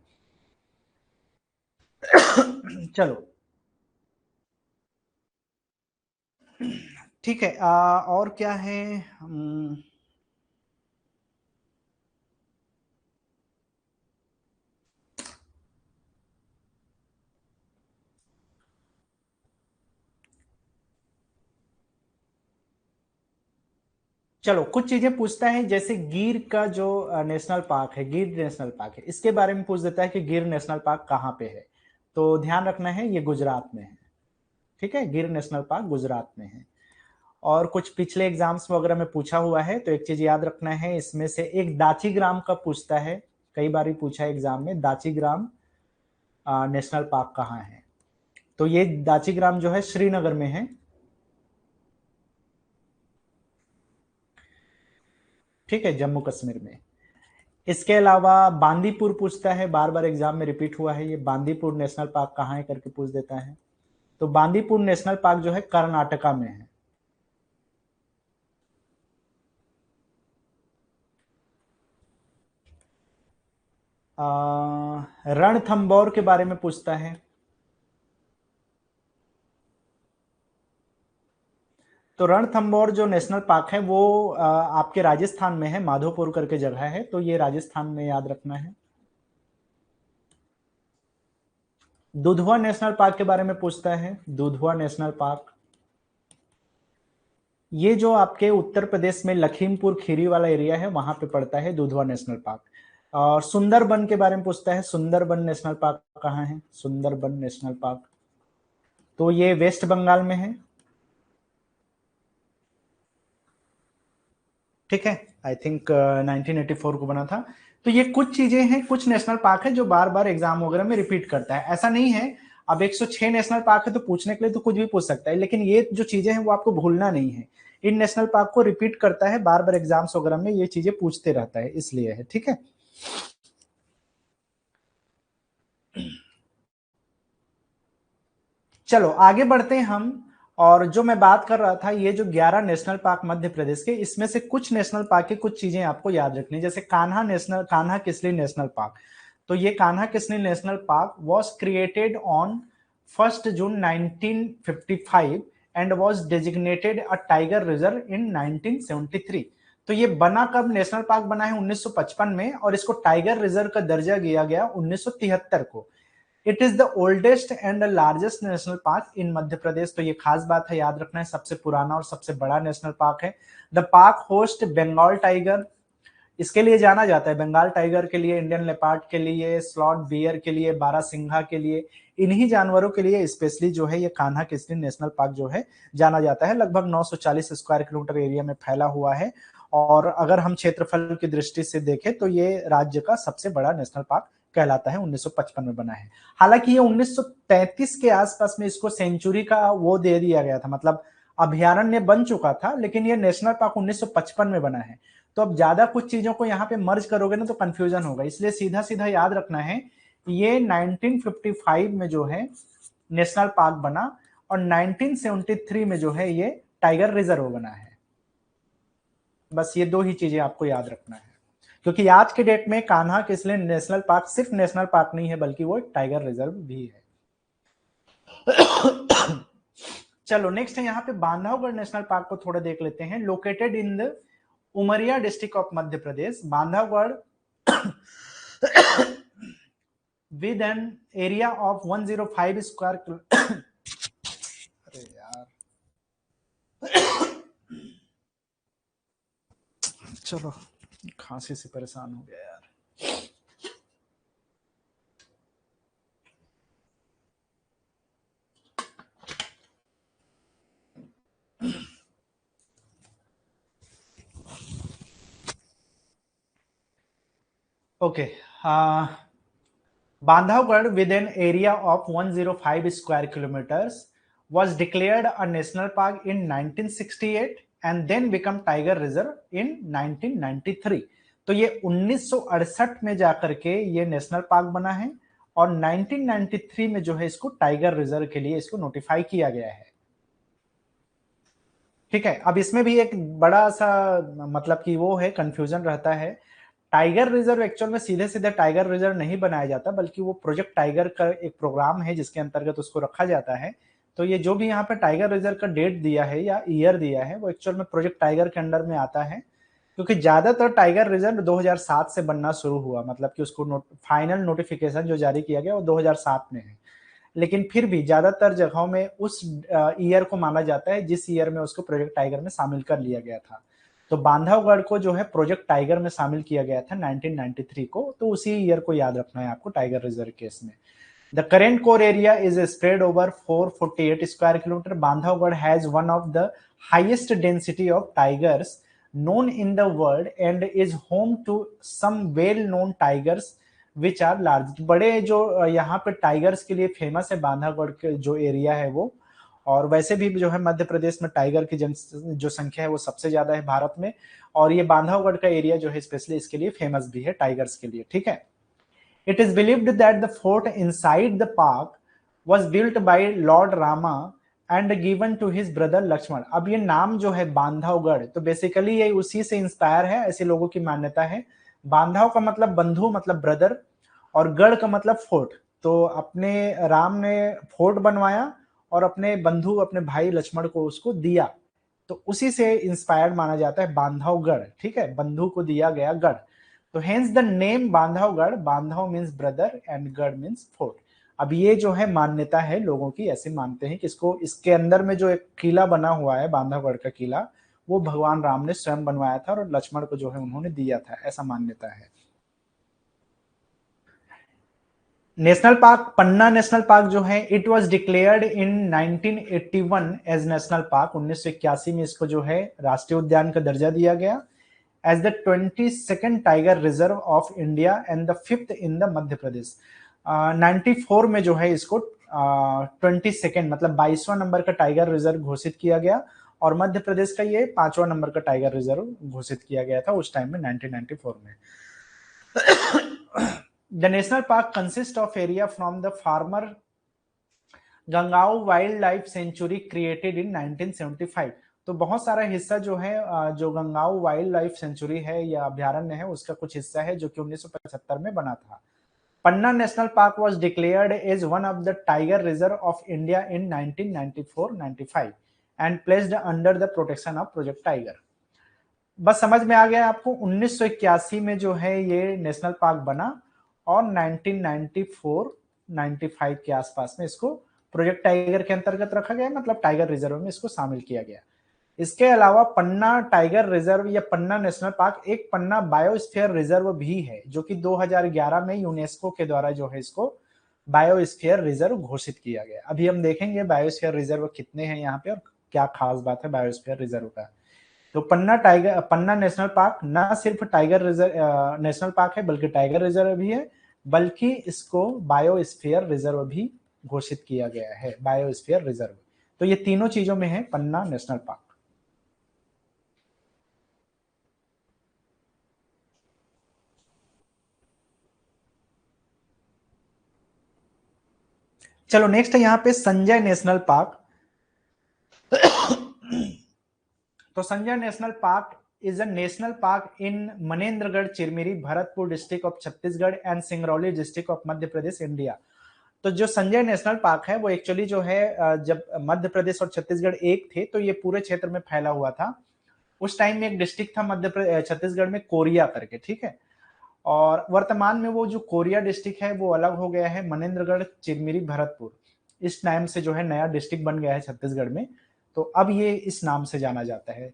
चलो ठीक है, और क्या है? चलो, कुछ चीजें पूछता है, जैसे गिर का जो नेशनल पार्क है, गिर नेशनल पार्क है, इसके बारे में पूछ देता है कि गिर नेशनल पार्क कहाँ पे है। तो ध्यान रखना है, ये गुजरात में है। ठीक है, गिर नेशनल पार्क गुजरात में है। और कुछ पिछले एग्जाम्स वगैरह में पूछा हुआ है, तो एक चीज याद रखना है, इसमें से एक दाची ग्राम का पूछता है। कई बार ही पूछा है एग्जाम में, दाची ग्राम नेशनल पार्क कहाँ है। तो ये दाची ग्राम जो है श्रीनगर में है। ठीक है, जम्मू कश्मीर में। इसके अलावा बांदीपुर पूछता है, बार बार एग्जाम में रिपीट हुआ है ये, बांदीपुर नेशनल पार्क कहाँ है करके पूछ देता है। तो बांदीपुर नेशनल पार्क जो है कर्नाटका में है। रणथंबोर के बारे में पूछता है। तो रणथंबोर जो नेशनल पार्क है वो आपके राजस्थान में है, माधोपुर करके जगह है, तो ये राजस्थान में याद रखना है। दुधवा नेशनल पार्क के बारे में पूछता है, दुधवा नेशनल पार्क, ये जो आपके उत्तर प्रदेश में लखीमपुर खीरी वाला एरिया है वहां पे पड़ता है दुधवा नेशनल पार्क। और सुंदरबन के बारे में पूछता है, सुंदरबन नेशनल पार्क कहाँ है, सुंदरबन नेशनल पार्क, तो ये वेस्ट बंगाल में है। ठीक है, आई थिंक 1984 को बना था। तो ये कुछ चीजें हैं, कुछ नेशनल पार्क है जो बार बार एग्जाम वगैरह में रिपीट करता है, ऐसा नहीं है। अब 106 नेशनल पार्क है तो पूछने के लिए तो कुछ भी पूछ सकता है, लेकिन ये जो चीजें हैं वो आपको भूलना नहीं है। इन नेशनल पार्क को रिपीट करता है बार बार एग्जाम्स वगैरह में, ये चीजें पूछते रहता है, इसलिए है। ठीक है, चलो आगे बढ़ते हैं हम। और जो मैं बात कर रहा था, ये जो 11 नेशनल पार्क मध्य प्रदेश के, इसमें से कुछ नेशनल पार्क की कुछ चीजें आपको याद रखनी, जैसे कान्हा किसली नेशनल पार्क। तो ये Kanha Kisli national park was created on 1 June 1955 and was designated a tiger reserve in 1973। तो ये बना कब, नेशनल पार्क बना है 1955 में, और इसको टाइगर रिजर्व का दर्जा दिया गया 1973 को। It is the oldest and the largest national park in Madhya Pradesh. तो ये खास बात है, याद रखना है, सबसे पुराना और सबसे बड़ा नेशनल पार्क है। The park host Bengal tiger, इसके लिए जाना जाता है, बंगाल टाइगर के लिए, इंडियन लेपर्ड के लिए, स्लॉट बियर के लिए, बारासिंघा के लिए, इन्हीं जानवरों के लिए स्पेशली जो है ये कान्हा किसली नेशनल पार्क जो है जाना जाता है। लगभग 940 स्क्वायर किलोमीटर एरिया में फैला हुआ है, और अगर हम क्षेत्रफल की दृष्टि से देखें तो ये राज्य का सबसे बड़ा नेशनल पार्क कहलाता है। 1955 में बना है। हालांकि ये 1933 के आसपास में इसको सेंचुरी का वो दे दिया गया था, मतलब अभयारण्य बन चुका था, लेकिन ये नेशनल पार्क 1955 में बना है। तो अब ज्यादा कुछ चीजों को यहाँ पे मर्ज करोगे ना तो कंफ्यूजन होगा, इसलिए सीधा सीधा याद रखना है, ये 1955 में जो है नेशनल पार्क बना, और 1973 में जो है ये टाइगर रिजर्व बना है। बस ये दो ही चीजें आपको याद रखना है। क्योंकि आज के डेट में कान्हा के इसलिए नेशनल पार्क सिर्फ नेशनल पार्क नहीं है बल्कि वो एक टाइगर रिजर्व भी है। चलो नेक्स्ट है यहाँ पे बांधवगढ़ नेशनल पार्क को थोड़ा देख लेते हैं। Located in the Umaria district of Madhya Pradesh, Bandhavgarh with an area of 105 square अरे यार चलो खांसी से परेशान हो गया यार। Okay, Bandhavgarh with an area of 105 square kilometers was declared a national park in 1968 and then become tiger reserve in 1993। तो ये 1968 में जाकर के ये नेशनल पार्क बना है और 1993 में जो है इसको टाइगर रिजर्व के लिए इसको नोटिफाई किया गया है। ठीक है, अब इसमें भी एक बड़ा सा मतलब कि वो है कंफ्यूजन रहता है। टाइगर रिजर्व एक्चुअल में सीधे सीधे टाइगर रिजर्व नहीं बनाया जाता बल्कि वो प्रोजेक्ट टाइगर का एक प्रोग्राम है जिसके अंतर्गत उसको रखा जाता है। तो ये जो भी यहाँ पे टाइगर रिजर्व का डेट दिया है या ईयर दिया है वो एक्चुअल में प्रोजेक्ट टाइगर के अंडर में आता है, क्योंकि ज्यादातर टाइगर रिजर्व 2007 से बनना शुरू हुआ, मतलब कि उसको फाइनल नोटिफिकेशन जो जारी किया गया वो 2007 में है। लेकिन फिर भी ज्यादातर जगहों में उस ईयर को माना जाता है जिस ईयर में उसको प्रोजेक्ट टाइगर में शामिल कर लिया गया था। तो बांधवगढ़ को जो है प्रोजेक्ट टाइगर में शामिल किया गया था 1993 को, तो उसी ईयर को याद रखना है आपको टाइगर रिजर्व केस में। The current core area is spread over 448 square kilometer. Bandhavgarh has one of the highest density of tigers known in the world and is home to some well-known tigers which are large। बड़े जो यहाँ पे tigers के लिए famous है बांधवगढ़ के जो area है वो, और वैसे भी जो है मध्य प्रदेश में टाइगर की जो संख्या है वो सबसे ज्यादा है भारत में, और ये बांधवगढ़ का एरिया जो है स्पेशली इसके लिए फेमस भी है टाइगर्स के लिए। ठीक है, it is believed that the fort inside the park was built by Lord Rama and given to his brother Lakshman। अब ये नाम जो है बांधवगढ़ तो बेसिकली ये उसी से इंस्पायर है, ऐसे लोगों की मान्यता है। बांधव का मतलब बंधु मतलब ब्रदर और गढ़ का मतलब फोर्ट, तो अपने राम ने फोर्ट बनवाया और अपने बंधु अपने भाई लक्ष्मण को उसको दिया, तो उसी से इंस्पायर्ड माना जाता है बांधवगढ़। ठीक है, बंधु को दिया गया गढ़, तो हेंस द नेम बांधवगढ़। बांधव मींस ब्रदर एंड गढ़ मींस फोर्ट। अब ये जो है मान्यता है लोगों की, ऐसे मानते हैं कि इसको इसके अंदर में जो एक किला बना हुआ है बांधवगढ़ का किला वो भगवान राम ने स्वयं बनवाया था और लक्ष्मण को जो है उन्होंने दिया था, ऐसा मान्यता है। National park Panna national park जो है it was declared in 1981 as national park. 1981 में इसको जो है राष्ट्रीय उद्यान का दर्जा दिया गया as the 22nd tiger reserve of India and the 5th in the Madhya Pradesh. 94 में जो है इसको 22nd मतलब 22वां नंबर का टाइगर रिजर्व घोषित किया गया और मध्य प्रदेश का ये 5वां नंबर का टाइगर रिजर्व घोषित किया गया था उस टाइम में 1994 में। The national park consists of area from the former Gangau wildlife sanctuary created in 1975। तो बहुत सारा हिस्सा जो है जो गंगाओं वाइल्ड लाइफ सेंचुरी है या अभ्यारण्य है उसका कुछ हिस्सा है जो कि 1975 में बना था। Panna national park was declared as one of the tiger reserve of India in 1994-95 and placed under the protection of project tiger. बस समझ में आ गया आपको, 1981 में जो है ये नेशनल पार्क बना और 1994-95 के आसपास में इसको प्रोजेक्ट टाइगर के अंतर्गत रखा गया, मतलब टाइगर रिजर्व में इसको शामिल किया गया। इसके अलावा पन्ना टाइगर रिजर्व या पन्ना नेशनल पार्क एक पन्ना बायोस्फीयर रिजर्व भी है जो कि 2011 में यूनेस्को के द्वारा जो है इसको बायोस्फीयर रिजर्व घोषित किया गया। अभी हम देखेंगे बायोस्फीयर रिजर्व कितने हैं यहाँ पे और क्या खास बात है बायोस्फीयर रिजर्व का। तो पन्ना नेशनल पार्क ना सिर्फ टाइगर रिजर्व नेशनल पार्क है बल्कि टाइगर रिजर्व भी है, बल्कि इसको बायोस्फीयर रिजर्व भी घोषित किया गया है, बायोस्फीयर रिजर्व। तो ये तीनों चीजों में है पन्ना नेशनल पार्क। चलो नेक्स्ट है यहाँ पे संजय नेशनल पार्क। तो Sanjay national park is a national park in Manendragarh, Chirmiri, Bharatpur district of Chhattisgarh and Singrauli district of Madhya Pradesh, India. तो जो संजय नेशनल पार्क है वो एक्चुअली जो है जब मध्य प्रदेश और छत्तीसगढ़ एक थे तो ये पूरे क्षेत्र में फैला हुआ था। उस टाइम में एक डिस्ट्रिक्ट था छत्तीसगढ़ में कोरिया करके, ठीक है। और वर्तमान में वो जो कोरिया डिस्ट्रिक्ट है वो अलग हो गया है, मनेन्द्रगढ़, चिरमिरी, भरतपुर इस नाम से जो है नया डिस्ट्रिक्ट बन गया है छत्तीसगढ़ में। तो अब ये इस नाम से जाना जाता है।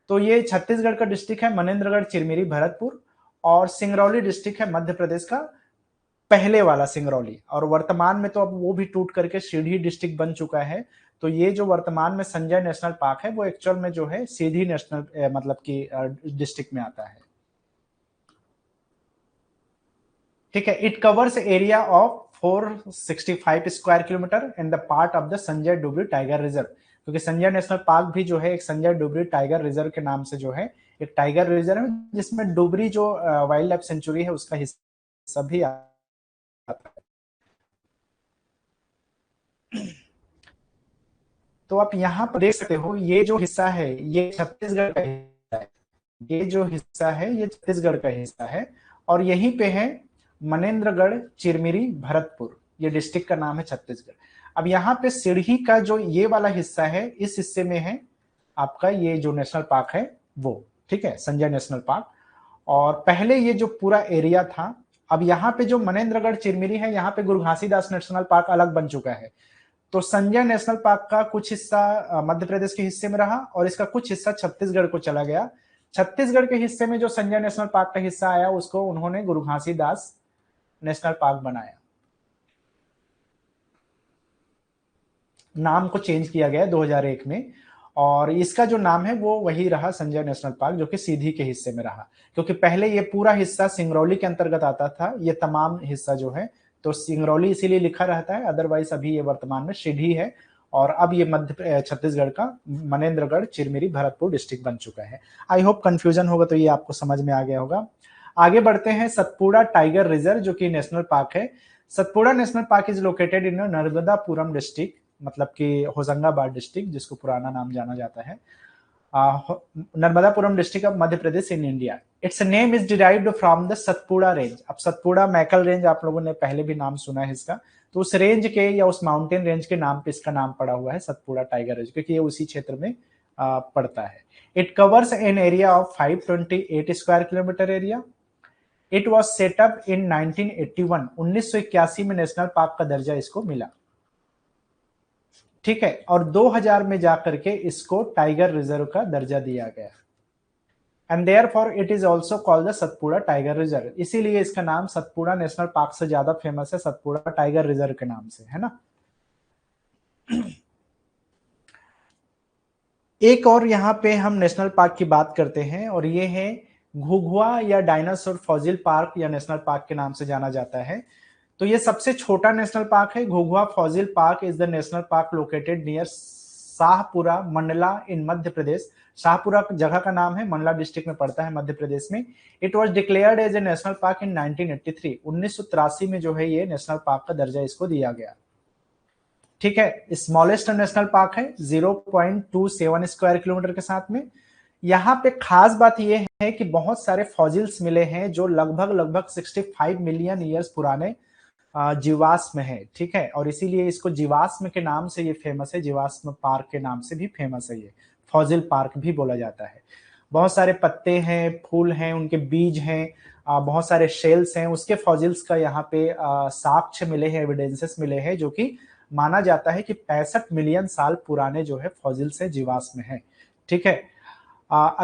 तो ये छत्तीसगढ़ का डिस्ट्रिक्ट है मनेन्द्रगढ़, चिरमिरी, भरतपुर, और सिंगरौली डिस्ट्रिक्ट है मध्य प्रदेश का पहले वाला सिंगरौली। और वर्तमान में तो अब वो भी टूट करके सीधी डिस्ट्रिक्ट बन चुका है। तो ये जो वर्तमान में संजय नेशनल पार्क है वो एक्चुअल में जो है सीधी नेशनल मतलब की डिस्ट्रिक्ट में आता है, ठीक है। It covers area of 465 square kilometre in the part of the Sanjay Dhubri tiger reserve, क्योंकि संजय नेशनल पार्क भी जो है एक संजय डुबरी टाइगर रिजर्व के नाम से जो है एक टाइगर रिजर्व है, जिसमें डुबरी जो वाइल्ड लाइफ सेंचुरी है उसका हिस्सा भी आता है। तो आप यहाँ पर देख सकते हो ये जो हिस्सा है ये छत्तीसगढ़ का हिस्सा है, ये जो हिस्सा है ये छत्तीसगढ़ का हिस्सा है। और यहीं पे है मनेन्द्रगढ़, चिरमिरी, भरतपुर, ये डिस्ट्रिक्ट का नाम है छत्तीसगढ़। अब यहाँ पे सिरही का जो ये वाला हिस्सा है इस हिस्से में है आपका ये जो नेशनल पार्क है वो, ठीक है, संजय नेशनल पार्क। और पहले ये जो पूरा एरिया था, अब यहाँ पे जो मनेन्द्रगढ़, चिरमिरी है यहाँ पे गुरु घासीदास नेशनल पार्क अलग बन चुका है। तो संजय नेशनल पार्क का कुछ हिस्सा मध्य प्रदेश के हिस्से में रहा और इसका कुछ हिस्सा छत्तीसगढ़ को चला गया। छत्तीसगढ़ के हिस्से में जो संजय नेशनल पार्क का हिस्सा आया उसको उन्होंने गुरु घासीदास नेशनल पार्क बनाया, नाम को चेंज किया गया 2001 में। और इसका जो नाम है वो वही रहा संजय नेशनल पार्क, जो कि सीधी के हिस्से में रहा, क्योंकि पहले ये पूरा हिस्सा सिंगरौली के अंतर्गत आता था, ये तमाम हिस्सा जो है। तो सिंगरौली इसीलिए लिखा रहता है, अदरवाइज अभी ये वर्तमान में सीधी है। और अब ये मध्य छत्तीसगढ़ का मनेन्द्रगढ़, चिरमिरी, भरतपुर डिस्ट्रिक्ट बन चुका है। आई होप कंफ्यूजन होगा तो ये आपको समझ में आ गया होगा। आगे बढ़ते हैं, सतपुड़ा टाइगर रिजर्व जो कि नेशनल पार्क है। Satpura national park is located in Narmadapuram district, मतलब कि होशंगाबाद डिस्ट्रिक्ट जिसको पुराना नाम जाना जाता है, Narmadapuram district of Madhya Pradesh in India. It's name is derived from the Satpura range. अब सतपुड़ा मैकल रेंज आप लोगों ने पहले भी नाम सुना है इसका, तो उस रेंज के या उस माउंटेन रेंज के नाम पे इसका नाम पड़ा हुआ है सतपुड़ा टाइगर रेंज, क्योंकि ये उसी क्षेत्र में पड़ता है। It covers an area of 528 square kilometer area. It was set up in 1981, 1981 में नेशनल पार्क का दर्जा इसको मिला, ठीक है। और 2000 में जाकर के इसको टाइगर रिजर्व का दर्जा दिया गया, and therefore it is also called the Satpura tiger reserve. इसीलिए इसका नाम सतपुड़ा नेशनल पार्क से ज्यादा फेमस है सतपुड़ा टाइगर रिजर्व के नाम से, है ना। एक और यहाँ पे हम नेशनल पार्क की बात करते हैं और ये है घुघुआ या डायनासोर फॉसिल पार्क या नेशनल पार्क के नाम से जाना जाता है। तो ये सबसे छोटा नेशनल पार्क है। Ghughua fossil park is the national park located near Shahpura, Mandla in Madhya Pradesh. Shahpura जगह का नाम है, मंडला डिस्ट्रिक्ट में पड़ता है मध्य प्रदेश में। It was declared as a national park in 1983, 1983 में जो है ये नेशनल पार्क का दर्जा इसको दिया गया, ठीक है। स्मॉलेस्ट नेशनल पार्क है 0.27 स्क्वायर किलोमीटर के साथ में। यहाँ पे खास बात यह है कि बहुत सारे फॉसिल्स मिले हैं जो लगभग 65 मिलियन ईयर्स पुराने जीवाश्म है, ठीक है। और इसीलिए इसको जीवाश्म के नाम से ये फेमस है, जीवाश्म पार्क के नाम से भी फेमस है, ये फॉसिल पार्क भी बोला जाता है। बहुत सारे पत्ते हैं, फूल हैं, उनके बीज हैं, बहुत सारे शेल्स हैं, उसके फॉसिल्स का यहाँ पे साक्ष्य मिले हैं, एविडेंसेस मिले हैं, जो कि माना जाता है कि 65 मिलियन साल पुराने जो है फॉसिल्स है, जीवाश्म है, ठीक है।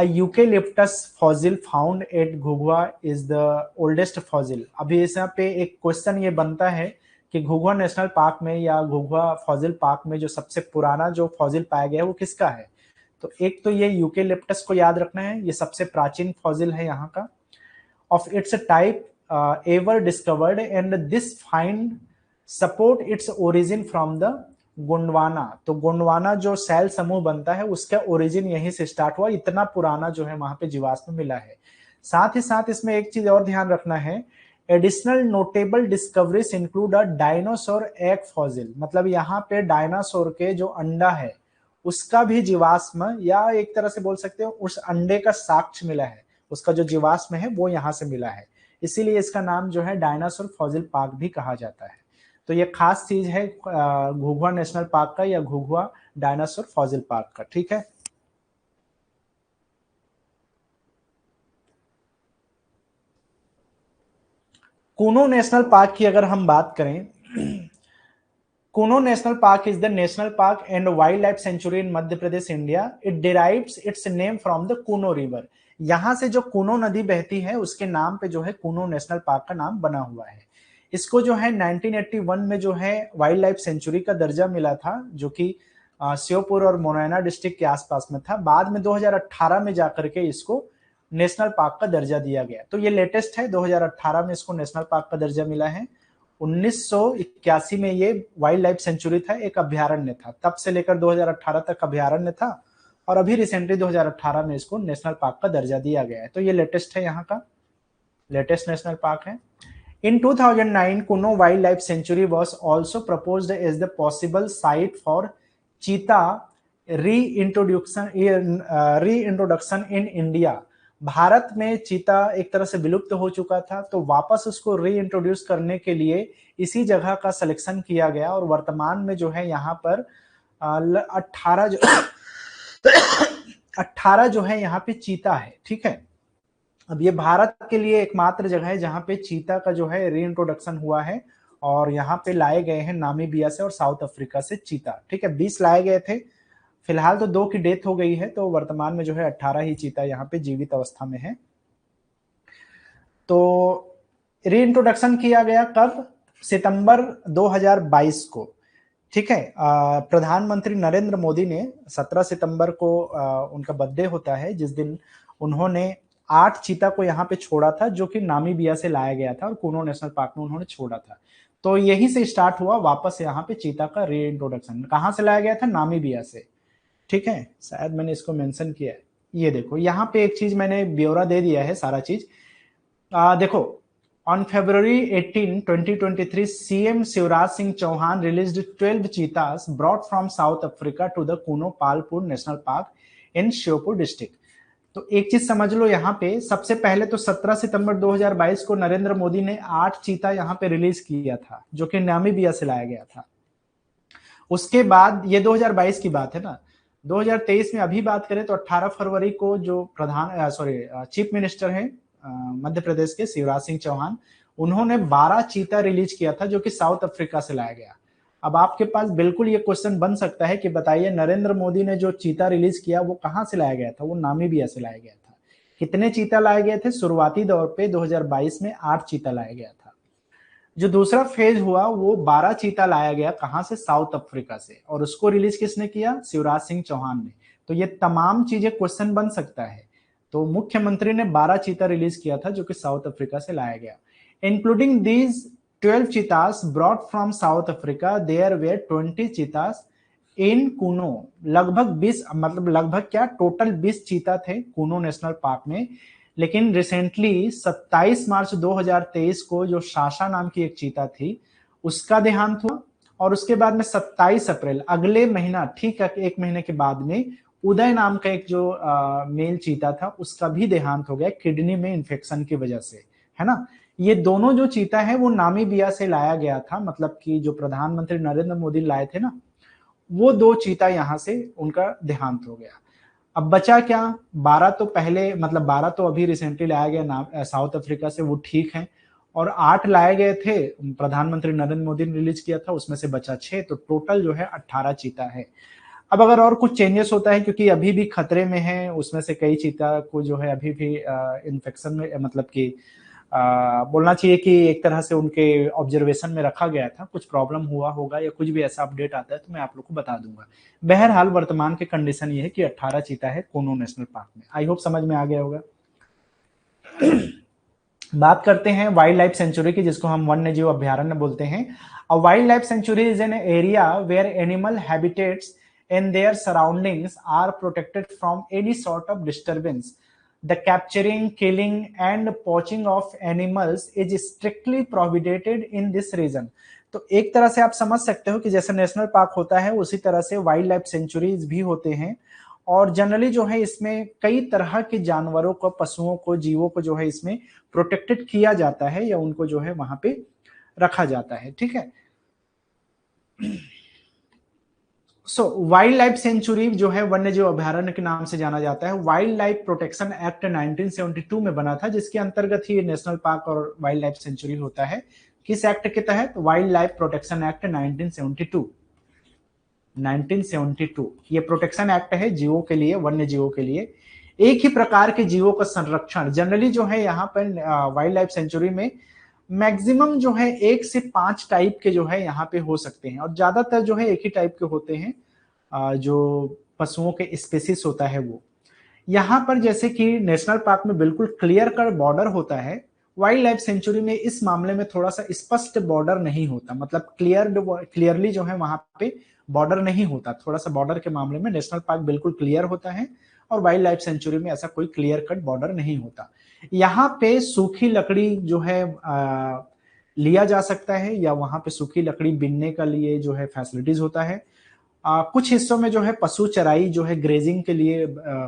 Eucalyptus fossil found at Ghughua is the oldest fossil. अभी इस यहाँ पे एक क्वेश्चन ये बनता है कि घुघुआ नेशनल पार्क में या घुघुआ फॉसिल पार्क में जो सबसे पुराना जो फॉसिल पाया गया है वो किसका है। तो एक तो ये यूकेलिप्टस को याद रखना है, ये सबसे प्राचीन फॉसिल है यहाँ का, of its type ever discovered, and this find support its origin from the Gondwana. तो गोंडवाना जो सेल समूह बनता है उसका ओरिजिन यहीं से स्टार्ट हुआ, इतना पुराना जो है वहां पे जीवाश्म मिला है। साथ ही साथ इसमें एक चीज और ध्यान रखना है, additional notable discoveries include a dinosaur egg fossil. मतलब यहाँ पे डायनासोर के जो अंडा है उसका भी जीवाश्म या एक तरह से बोल सकते हो उस अंडे का साक्ष्य मिला है, उसका जो जीवाश्म है वो यहाँ से मिला है, इसीलिए इसका नाम जो है डायनासोर फॉसिल पार्क भी कहा जाता है। तो ये खास चीज है घुघुआ नेशनल पार्क का या घुघुआ डायनासोर फॉसिल पार्क का। ठीक है, कूनो नेशनल पार्क की अगर हम बात करें, Kuno national park is the national park and wild life sanctuary in Madhya Pradesh India. It derives it's name from the Kuno river. यहां से जो कूनो नदी बहती है उसके नाम पे जो है कूनो नेशनल पार्क का नाम बना हुआ है। इसको जो है 1981 में जो है वाइल्ड लाइफ सेंचुरी का दर्जा मिला था, जो कि श्योपुर और मोरैना डिस्ट्रिक्ट के आसपास में था। बाद में 2018 में जाकर के इसको नेशनल पार्क का दर्जा दिया गया। तो ये लेटेस्ट है, 2018 में इसको नेशनल पार्क का दर्जा मिला है। 1981 में ये वाइल्ड लाइफ सेंचुरी था, एक अभ्यारण्य था, तब से लेकर 2018 तक अभ्यारण्य था और अभी रिसेंटली 2018 में इसको नेशनल पार्क का दर्जा दिया गया है। तो ये लेटेस्ट है, यहाँ का लेटेस्ट नेशनल पार्क है। In 2009, Kuno Wildlife Sanctuary was also proposed as the possible site for cheetah reintroduction in India. Bharat में चीता एक तरह से विलुप्त हो चुका था, तो वापस उसको रीइंट्रोड्यूस करने के लिए इसी जगह का सिलेक्शन किया गया और वर्तमान में जो है यहाँ पर 18 जो है यहाँ पे चीता है। ठीक है, अब ये भारत के लिए एकमात्र जगह है जहां पे चीता का जो है रीइंट्रोडक्शन हुआ है और यहाँ पे लाए गए हैं नामीबिया से और साउथ अफ्रीका से चीता। ठीक है, 20 लाए गए थे, फिलहाल तो 2 की डेथ हो गई है, तो वर्तमान में जो है 18 ही चीता यहाँ पे जीवित अवस्था में है। तो रीइंट्रोडक्शन किया गया कब? सितंबर 2022 को। ठीक है, प्रधानमंत्री नरेंद्र मोदी ने 17 सितंबर को उनका बर्थडे होता है, जिस दिन उन्होंने 8 चीता को यहाँ पे छोड़ा था, जो कि नामीबिया से लाया गया था और कूनो नेशनल पार्क में उन्होंने छोड़ा था। तो यही से स्टार्ट हुआ वापस यहाँ पे चीता का रीइंट्रोडक्शन। कहाँ से लाया गया था? नामीबिया से। ठीक है, शायद मैंने इसको मेंशन किया है। ये देखो, यहाँ पे एक चीज मैंने ब्यौरा दे दिया है, सारा चीज देखो। On February 18, 2023, CM Shivraj Singh Chauhan released 12 cheetahs brought from South Africa to the Kuno Palpur National Park in Shiopur district. तो एक चीज समझ लो, यहाँ पे सबसे पहले तो 17 सितंबर 2022 को नरेंद्र मोदी ने 8 चीता यहाँ पे रिलीज किया था, जो कि नामीबिया से लाया गया था। उसके बाद ये 2022 की बात है ना, 2023 में अभी बात करें तो 18 फरवरी को जो चीफ मिनिस्टर है मध्य प्रदेश के शिवराज सिंह चौहान, उन्होंने 12 चीता रिलीज किया था, जो कि साउथ अफ्रीका से लाया गया। अब आपके पास बिल्कुल ये क्वेश्चन बन सकता है कि बताइए, नरेंद्र मोदी ने जो चीता रिलीज किया वो कहां से लाया गया था? वो नामीबिया से लाया गया था। कितने चीता लाए गए थे? शुरुआती दौर पे 2022 में 8 चीता लाया गया था। जो दूसरा फेज हुआ वो 12 चीता लाया गया, कहां से? साउथ अफ्रीका से, और उसको रिलीज किसने किया? शिवराज सिंह चौहान ने। तो ये तमाम चीजें क्वेश्चन बन सकता है। तो मुख्यमंत्री ने 12 चीता रिलीज किया था, जो कि साउथ अफ्रीका से लाया गया। Including these 12 cheetahs brought from South Africa, there were 20 cheetahs in Kuno। लगभग 20, मतलब लगभग क्या, टोटल 20 चीता थे कूनो नेशनल पार्क में। लेकिन रिसेंटली 27 मार्च 2023 को जो शाशा नाम की एक चीता थी उसका देहांत हुआ, और उसके बाद में 27 अप्रैल अगले महीना, ठीक है, एक महीने के बाद में उदय नाम का एक जो मेल चीता था उसका भी देहांत हो गया किडनी में इन्फेक्शन की वजह से, है ना। ये दोनों जो चीता है वो नामीबिया से लाया गया था, मतलब कि जो प्रधानमंत्री नरेंद्र मोदी लाए थे ना, वो 2 चीता यहाँ से उनका देहांत हो गया। अब बचा क्या? 12 तो पहले, मतलब 12 तो अभी रिसेंटली लाया गया साउथ अफ्रीका से, वो ठीक है, और 8 लाए गए थे, प्रधानमंत्री नरेंद्र मोदी ने रिलीज किया था, उसमें से बचा 6, तो टोटल जो है 18 चीता है। अब अगर और कुछ चेंजेस होता है, क्योंकि अभी भी खतरे में है, उसमें से कई चीता को जो है अभी भी इन्फेक्शन में, मतलब कि बोलना चाहिए कि एक तरह से उनके ऑब्जर्वेशन में रखा गया था, कुछ प्रॉब्लम हुआ होगा या कुछ भी ऐसा अपडेट आता है तो मैं आप लोग को बता दूंगा। बहरहाल वर्तमान के कंडीशन ये है कि 18 चीता है कूनो नेशनल पार्क में। आई होप समझ में आ गया होगा। बात करते हैं वाइल्ड लाइफ सेंचुरी की, जिसको हम वन्य जीव अभ्यारण्य बोलते हैं। A wildlife sanctuary is an area where animal habitats and their surroundings are protected from any sort of disturbance। The capturing, killing and poaching of animals is strictly prohibited in this region. तो एक तरह से आप समझ सकते हो कि जैसे नेशनल पार्क होता है उसी तरह से वाइल्ड लाइफ सेंचुरीज भी होते हैं, और जनरली जो है इसमें कई तरह के जानवरों को, पशुओं को, जीवों को जो है इसमें प्रोटेक्टेड किया जाता है या उनको जो है वहां पे रखा जाता है। ठीक है। सो वाइल्ड लाइफ सेंचुरी जो है वन्य जीव अभयारण्य के नाम से जाना जाता है। वाइल्ड लाइफ प्रोटेक्शन एक्ट 1972 में बना था, जिसके अंतर्गत ही नेशनल पार्क और वाइल्ड लाइफ सेंचुरी होता है। किस एक्ट के तहत? Wild life protection act 1972। 1972 ये प्रोटेक्शन एक्ट है जीवों के लिए, वन्य जीवों के लिए। एक ही प्रकार के जीवों का संरक्षण जनरली जो है यहाँ पर वाइल्ड लाइफ सेंचुरी में मैक्सिमम जो है 1 से 5 टाइप के जो है यहाँ पे हो सकते हैं, और ज्यादातर जो है एक ही टाइप के होते हैं, जो पशुओं के स्पेसिस होता है वो। यहाँ पर जैसे कि नेशनल पार्क में बिल्कुल क्लियर कट बॉर्डर होता है, वाइल्ड लाइफ सेंचुरी में इस मामले में थोड़ा सा स्पष्ट बॉर्डर नहीं होता, मतलब क्लियरली जो है वहां पे बॉर्डर नहीं होता। थोड़ा सा बॉर्डर के मामले में नेशनल पार्क बिल्कुल क्लियर होता है, और वाइल्ड लाइफ सेंचुरी में ऐसा कोई क्लियर कट बॉर्डर नहीं होता। यहाँ पे सूखी लकड़ी जो है लिया जा सकता है, या वहां पे सूखी लकड़ी बिनने का लिए जो है फैसिलिटीज होता है। कुछ हिस्सों में जो है पशु चराई जो है ग्रेजिंग के लिए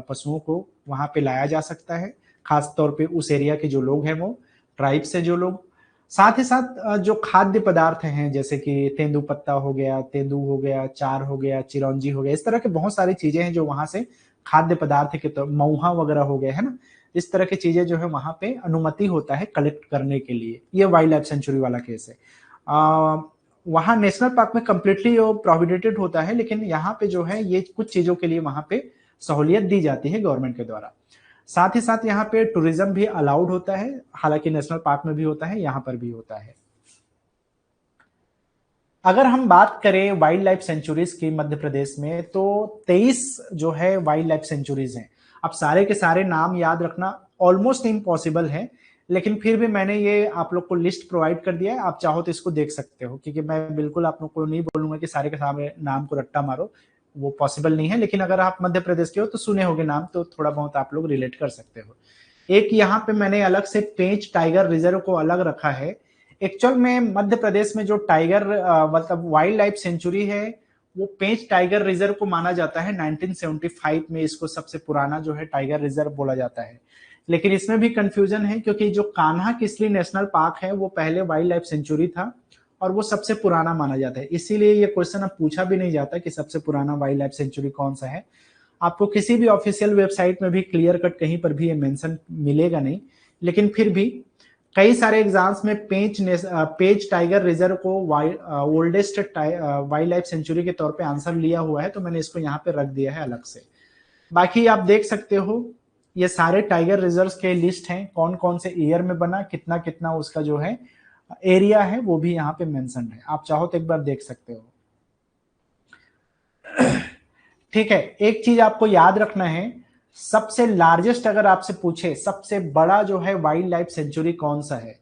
पशुओं को वहां पे लाया जा सकता है, खास तौर पे उस एरिया के जो लोग हैं, वो ट्राइब से जो लोग। साथ ही साथ जो खाद्य पदार्थ हैं जैसे कि तेंदुपत्ता हो गया, तेंदू हो गया, चार हो गया, चिरौंजी हो गया, इस तरह के बहुत सारी चीजें हैं जो वहां से खाद्य पदार्थ के तौर, मऊहा वगैरह हो गए, है ना। इस तरह की चीजें जो है वहां पे अनुमति होता है कलेक्ट करने के लिए। ये वाइल्ड लाइफ सेंचुरी वाला केस है। वहां नेशनल पार्क में कंप्लीटली प्रोहिबिटेड होता है, लेकिन यहाँ पे जो है ये कुछ चीजों के लिए वहां पे सहूलियत दी जाती है गवर्नमेंट के द्वारा। साथ ही साथ यहाँ पे टूरिज्म भी अलाउड होता है, हालांकि नेशनल पार्क में भी होता है, यहाँ पर भी होता है। अगर हम बात करें वाइल्ड लाइफ सेंचुरीज की मध्य प्रदेश में, तो 23 जो है वाइल्ड लाइफ सेंचुरीज हैं। अब सारे के सारे नाम याद रखना ऑलमोस्ट इम्पॉसिबल है, लेकिन फिर भी मैंने ये आप लोग को लिस्ट प्रोवाइड कर दिया है। आप चाहो तो इसको देख सकते हो, क्योंकि मैं बिल्कुल आप लोग को नहीं बोलूंगा कि सारे के सारे नाम को रट्टा मारो, वो पॉसिबल नहीं है। लेकिन अगर आप मध्य प्रदेश के हो तो सुने होंगे नाम, तो थोड़ा बहुत आप लोग रिलेट कर सकते हो। एक यहाँ पे मैंने अलग से पेंच टाइगर रिजर्व को अलग रखा है। एक्चुअल में मध्य प्रदेश में जो टाइगर मतलब वाइल्ड लाइफ सेंचुरी है, वो पेंच टाइगर रिजर्व को माना जाता है। 1975 में इसको सबसे पुराना जो है टाइगर रिजर्व बोला जाता है। लेकिन इसमें भी कंफ्यूजन है, क्योंकि जो कान्हा किसली नेशनल पार्क है वो पहले वाइल्ड लाइफ सेंचुरी था, और वो सबसे पुराना माना जाता है। इसीलिए ये क्वेश्चन अब पूछा भी नहीं जाता कि सबसे पुराना वाइल्ड लाइफ सेंचुरी कौन सा है। आपको किसी भी ऑफिशियल वेबसाइट में भी क्लियर कट कहीं पर भी ये मेंशन मिलेगा नहीं, लेकिन फिर भी कई सारे एग्जाम्स में पेंच टाइगर रिजर्व को ओल्डेस्ट वाइल्ड लाइफ सेंचुरी के तौर पे आंसर लिया हुआ है, तो मैंने इसको यहाँ पे रख दिया है अलग से। बाकी आप देख सकते हो ये सारे टाइगर रिजर्व्स के लिस्ट हैं, कौन कौन से ईयर में बना, कितना कितना उसका जो है एरिया है, वो भी यहाँ पे मेंशन है। आप चाहो तो एक बार देख सकते हो। ठीक है, एक चीज आपको याद रखना है, सबसे लार्जेस्ट अगर आपसे पूछे सबसे बड़ा जो है वाइल्ड लाइफ सेंचुरी कौन सा है,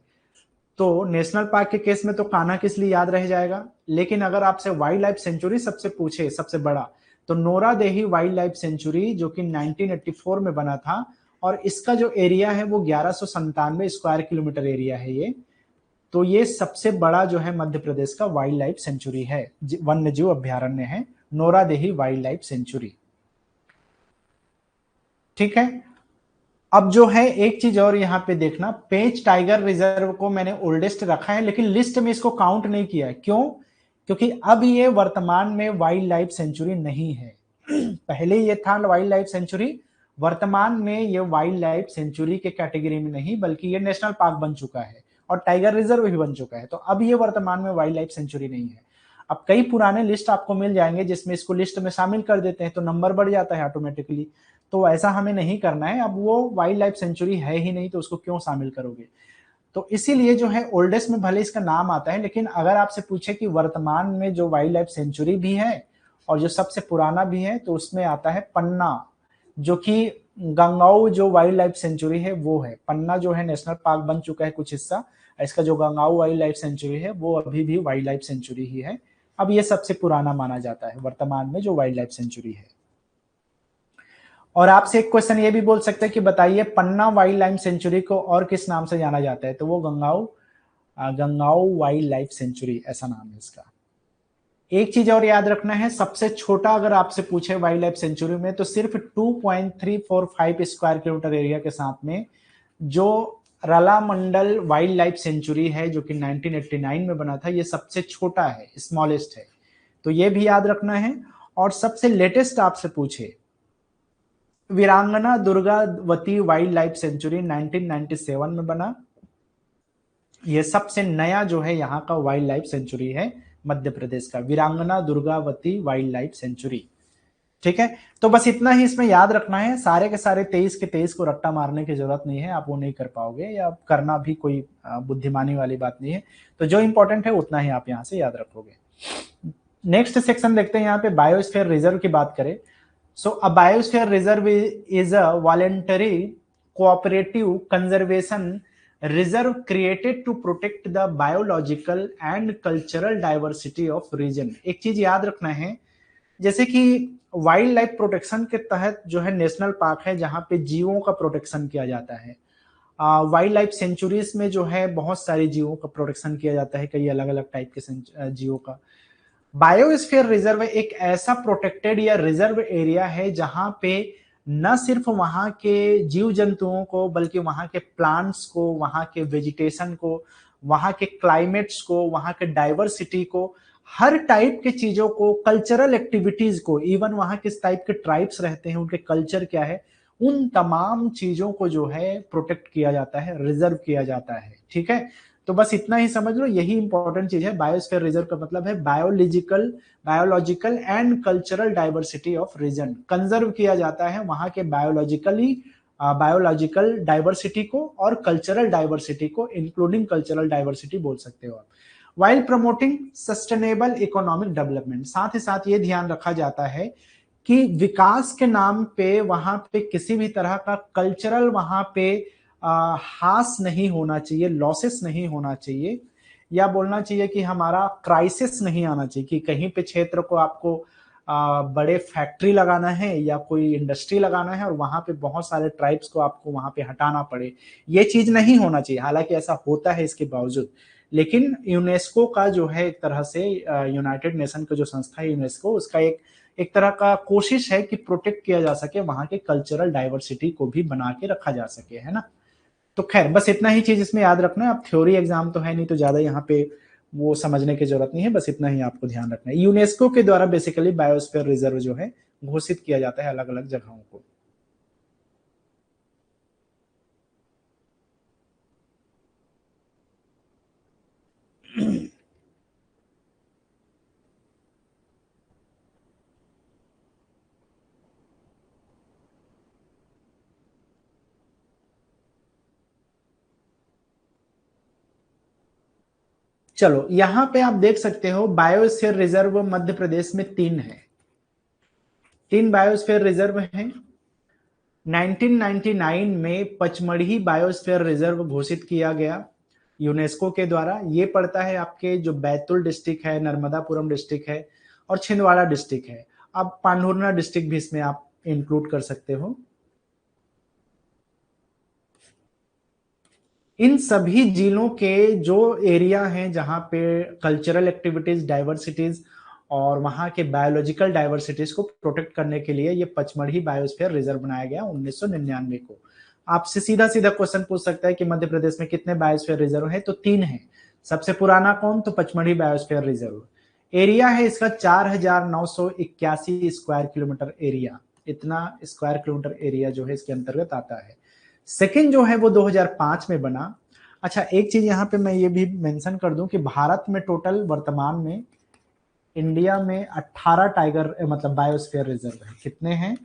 तो नेशनल पार्क के केस में तो कान्हा किसली याद रह जाएगा। लेकिन अगर आपसे वाइल्ड लाइफ सेंचुरी सबसे पूछे सबसे बड़ा, तो नोरा देही वाइल्ड लाइफ सेंचुरी जो कि 1984 में बना था, और इसका जो एरिया है वो 1197 स्क्वायर किलोमीटर एरिया है ये। तो ये सबसे बड़ा जो है मध्य प्रदेश का वाइल्ड लाइफ सेंचुरी है, वन्य जीव अभ्यारण्य है, नोरा देही वाइल्ड लाइफ सेंचुरी। ठीक है। अब जो है एक चीज और यहाँ पे देखना, पेंच टाइगर रिजर्व को मैंने ओल्डेस्ट रखा है, लेकिन लिस्ट में इसको काउंट नहीं किया है। क्यों? क्योंकि अब ये वर्तमान में वाइल्ड लाइफ सेंचुरी नहीं है। पहले ये था वाइल्ड लाइफ सेंचुरी, वर्तमान में ये वाइल्ड लाइफ सेंचुरी के कैटेगरी में नहीं, बल्कि ये नेशनल पार्क बन चुका है और टाइगर रिजर्व भी बन चुका है। तो अब ये वर्तमान में वाइल्ड लाइफ सेंचुरी नहीं है। अब कई पुराने लिस्ट आपको मिल जाएंगे जिसमें इसको लिस्ट में शामिल कर देते हैं, तो नंबर बढ़ जाता है ऑटोमेटिकली। तो ऐसा हमें नहीं करना है। अब वो वाइल्ड लाइफ सेंचुरी है ही नहीं, तो उसको क्यों शामिल करोगे। तो इसीलिए जो है ओल्डेस्ट में भले इसका नाम आता है, लेकिन अगर आपसे पूछे कि वर्तमान में जो वाइल्ड लाइफ सेंचुरी भी है और जो सबसे पुराना भी है, तो उसमें आता है पन्ना, जो कि गंगाऊ जो वाइल्ड लाइफ सेंचुरी है वो है। पन्ना जो है नेशनल पार्क बन चुका है कुछ हिस्सा, इसका जो गंगाऊ वाइल्ड लाइफ सेंचुरी है वो अभी भी वाइल्ड लाइफ सेंचुरी ही है। अब ये सबसे पुराना माना जाता है वर्तमान में जो वाइल्ड लाइफ सेंचुरी है। और आपसे एक क्वेश्चन ये भी बोल सकते हैं कि बताइए पन्ना वाइल्ड लाइफ सेंचुरी को और किस नाम से जाना जाता है, तो वो गंगाऊ वाइल्ड लाइफ सेंचुरी ऐसा नाम है इसका। एक चीज और याद रखना है, सबसे छोटा अगर आपसे पूछे वाइल्ड लाइफ सेंचुरी में तो सिर्फ 2.345 स्क्वायर किलोमीटर एरिया के साथ में जो रलामंडल वाइल्ड लाइफ सेंचुरी है जो कि 1989 में बना था, ये सबसे छोटा है, स्मॉलेस्ट है, तो ये भी याद रखना है। और सबसे लेटेस्ट आपसे पूछे वीरांगना दुर्गावती वाइल्ड लाइफ सेंचुरी 1997 में बना, ये सबसे नया जो है यहाँ का वाइल्ड लाइफ सेंचुरी है मध्य प्रदेश का, वीरांगना दुर्गावती वाइल्ड लाइफ सेंचुरी। ठीक है, तो बस इतना ही इसमें याद रखना है, सारे के सारे 23 के 23 को रट्टा मारने की जरूरत नहीं है, आप वो नहीं कर पाओगे या करना भी कोई बुद्धिमानी वाली बात नहीं है, तो जो इंपॉर्टेंट है उतना ही आप यहाँ से याद रखोगे। नेक्स्ट सेक्शन देखते हैं, यहाँ पे बायोस्फीयर रिजर्व की बात करें। So a biosphere reserve is a voluntary cooperative conservation reserve created to protect the biological and cultural diversity of region. एक चीज याद रखना है, जैसे कि वाइल्ड लाइफ प्रोटेक्शन के तहत जो है नेशनल पार्क है जहां पे जीवों का प्रोटेक्शन किया जाता है, वाइल्ड लाइफ सेंचुरीज में जो है बहुत सारे जीवों का प्रोटेक्शन किया जाता है, कई अलग अलग टाइप के जीवों का। बायोस्फीयर रिजर्व एक ऐसा प्रोटेक्टेड या रिजर्व एरिया है जहां पे न सिर्फ वहां के जीव जंतुओं को बल्कि वहां के प्लांट्स को, वहां के वेजिटेशन को, वहां के क्लाइमेट्स को, वहां के डाइवर्सिटी को, हर टाइप के चीजों को, कल्चरल एक्टिविटीज को, इवन वहां किस टाइप के ट्राइब्स रहते हैं, उनके कल्चर क्या है, उन तमाम चीजों को जो है प्रोटेक्ट किया जाता है, रिजर्व किया जाता है। ठीक है, तो बस इतना ही समझ लो, यही इंपॉर्टेंट चीज है। बायोस्फीयर रिजर्व का मतलब है biological and cultural diversity of region. Conserve किया जाता है वहां के बायोलॉजिकल डाइवर्सिटी को और कल्चरल डाइवर्सिटी को, इंक्लूडिंग कल्चरल डाइवर्सिटी बोल सकते हो आप। While promoting sustainable economic development, साथ ही साथ ये ध्यान रखा जाता है कि विकास के नाम पे वहां पे किसी भी तरह का कल्चरल वहां पे हास नहीं होना चाहिए, लॉसेस नहीं होना चाहिए, या बोलना चाहिए कि हमारा क्राइसिस नहीं आना चाहिए कि कहीं पे क्षेत्र को आपको बड़े फैक्ट्री लगाना है या कोई इंडस्ट्री लगाना है और वहां पे बहुत सारे ट्राइब्स को आपको वहां पे हटाना पड़े, ये चीज नहीं होना चाहिए। हालांकि ऐसा होता है इसके बावजूद, लेकिन यूनेस्को का जो है एक तरह से यूनाइटेड नेशन का जो संस्था है यूनेस्को, उसका एक तरह का कोशिश है कि प्रोटेक्ट किया जा सके, वहां के कल्चरल डाइवर्सिटी को भी बना के रखा जा सके, है ना। तो खैर बस इतना ही चीज इसमें याद रखना है। अब थ्योरी एग्जाम तो है नहीं तो ज्यादा यहाँ पे वो समझने की जरूरत नहीं है, बस इतना ही आपको ध्यान रखना है। यूनेस्को के द्वारा बेसिकली बायोस्फीयर रिजर्व जो है घोषित किया जाता है अलग अलग जगहों को। चलो यहां पे आप देख सकते हो बायोस्फीयर रिजर्व मध्य प्रदेश में 3 है, 3 बायोस्फीयर रिजर्व हैं। 1999 में पचमढ़ी बायोस्फीयर रिजर्व घोषित किया गया यूनेस्को के द्वारा। ये पड़ता है आपके जो बैतूल डिस्ट्रिक्ट है, नर्मदापुरम डिस्ट्रिक्ट है और छिंदवाड़ा डिस्ट्रिक्ट है। अब पांढुर्ना डिस्ट्रिक्ट भी इसमें आप इंक्लूड कर सकते हो। इन सभी जिलों के जो एरिया हैं जहां पे कल्चरल एक्टिविटीज, डाइवर्सिटीज और वहां के बायोलॉजिकल डाइवर्सिटीज को प्रोटेक्ट करने के लिए ये पचमढ़ी बायोस्फीयर रिजर्व बनाया गया 1999 को। आपसे सीधा सीधा क्वेश्चन पूछ सकता है कि मध्य प्रदेश में कितने बायोस्फीयर रिजर्व है, तो 3 है। सबसे पुराना कौन, तो पचमढ़ी बायोस्फीयर रिजर्व। एरिया है इसका 4981 स्क्वायर किलोमीटर एरिया, इतना स्क्वायर किलोमीटर एरिया जो है इसके अंतर्गत आता है। सेकेंड जो है वो 2005 में बना। अच्छा एक चीज यहाँ पे मैं ये भी मेंशन कर दूं कि भारत में टोटल वर्तमान में इंडिया में 18 टाइगर मतलब बायोस्फीयर रिजर्व है। कितने हैं,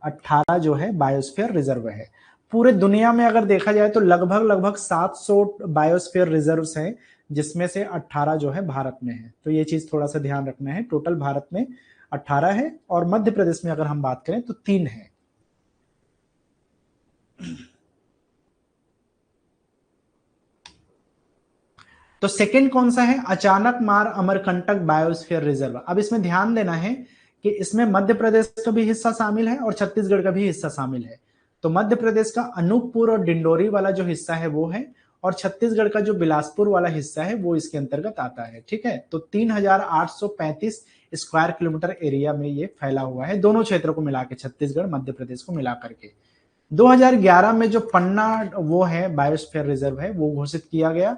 18 जो है बायोस्फीयर रिजर्व है। पूरे दुनिया में अगर देखा जाए तो लगभग 700 बायोस्फीयर रिजर्व्स हैं, जिसमें से 18 जो है भारत में है। तो ये चीज थोड़ा सा ध्यान रखना है, टोटल भारत में 18 है और मध्य प्रदेश में अगर हम बात करें तो 3 है। तो सेकंड कौन सा है, अचानक मार अमरकंटक बायोस्फीयर रिजर्व। अब इसमें ध्यान देना है कि इसमें मध्य प्रदेश का भी हिस्सा शामिल है और छत्तीसगढ़ का भी हिस्सा शामिल है। तो मध्य प्रदेश का अनूपपुर और डिंडोरी वाला जो हिस्सा है वो है, और छत्तीसगढ़ का जो बिलासपुर वाला हिस्सा है वो इसके अंतर्गत आता है। ठीक है, तो 3835 स्क्वायर किलोमीटर एरिया में ये फैला हुआ है, दोनों क्षेत्रों को मिला के, छत्तीसगढ़ मध्य प्रदेश को मिला करके। 2011 में जो पन्ना वो है बायोस्फीयर रिजर्व है वो घोषित किया गया,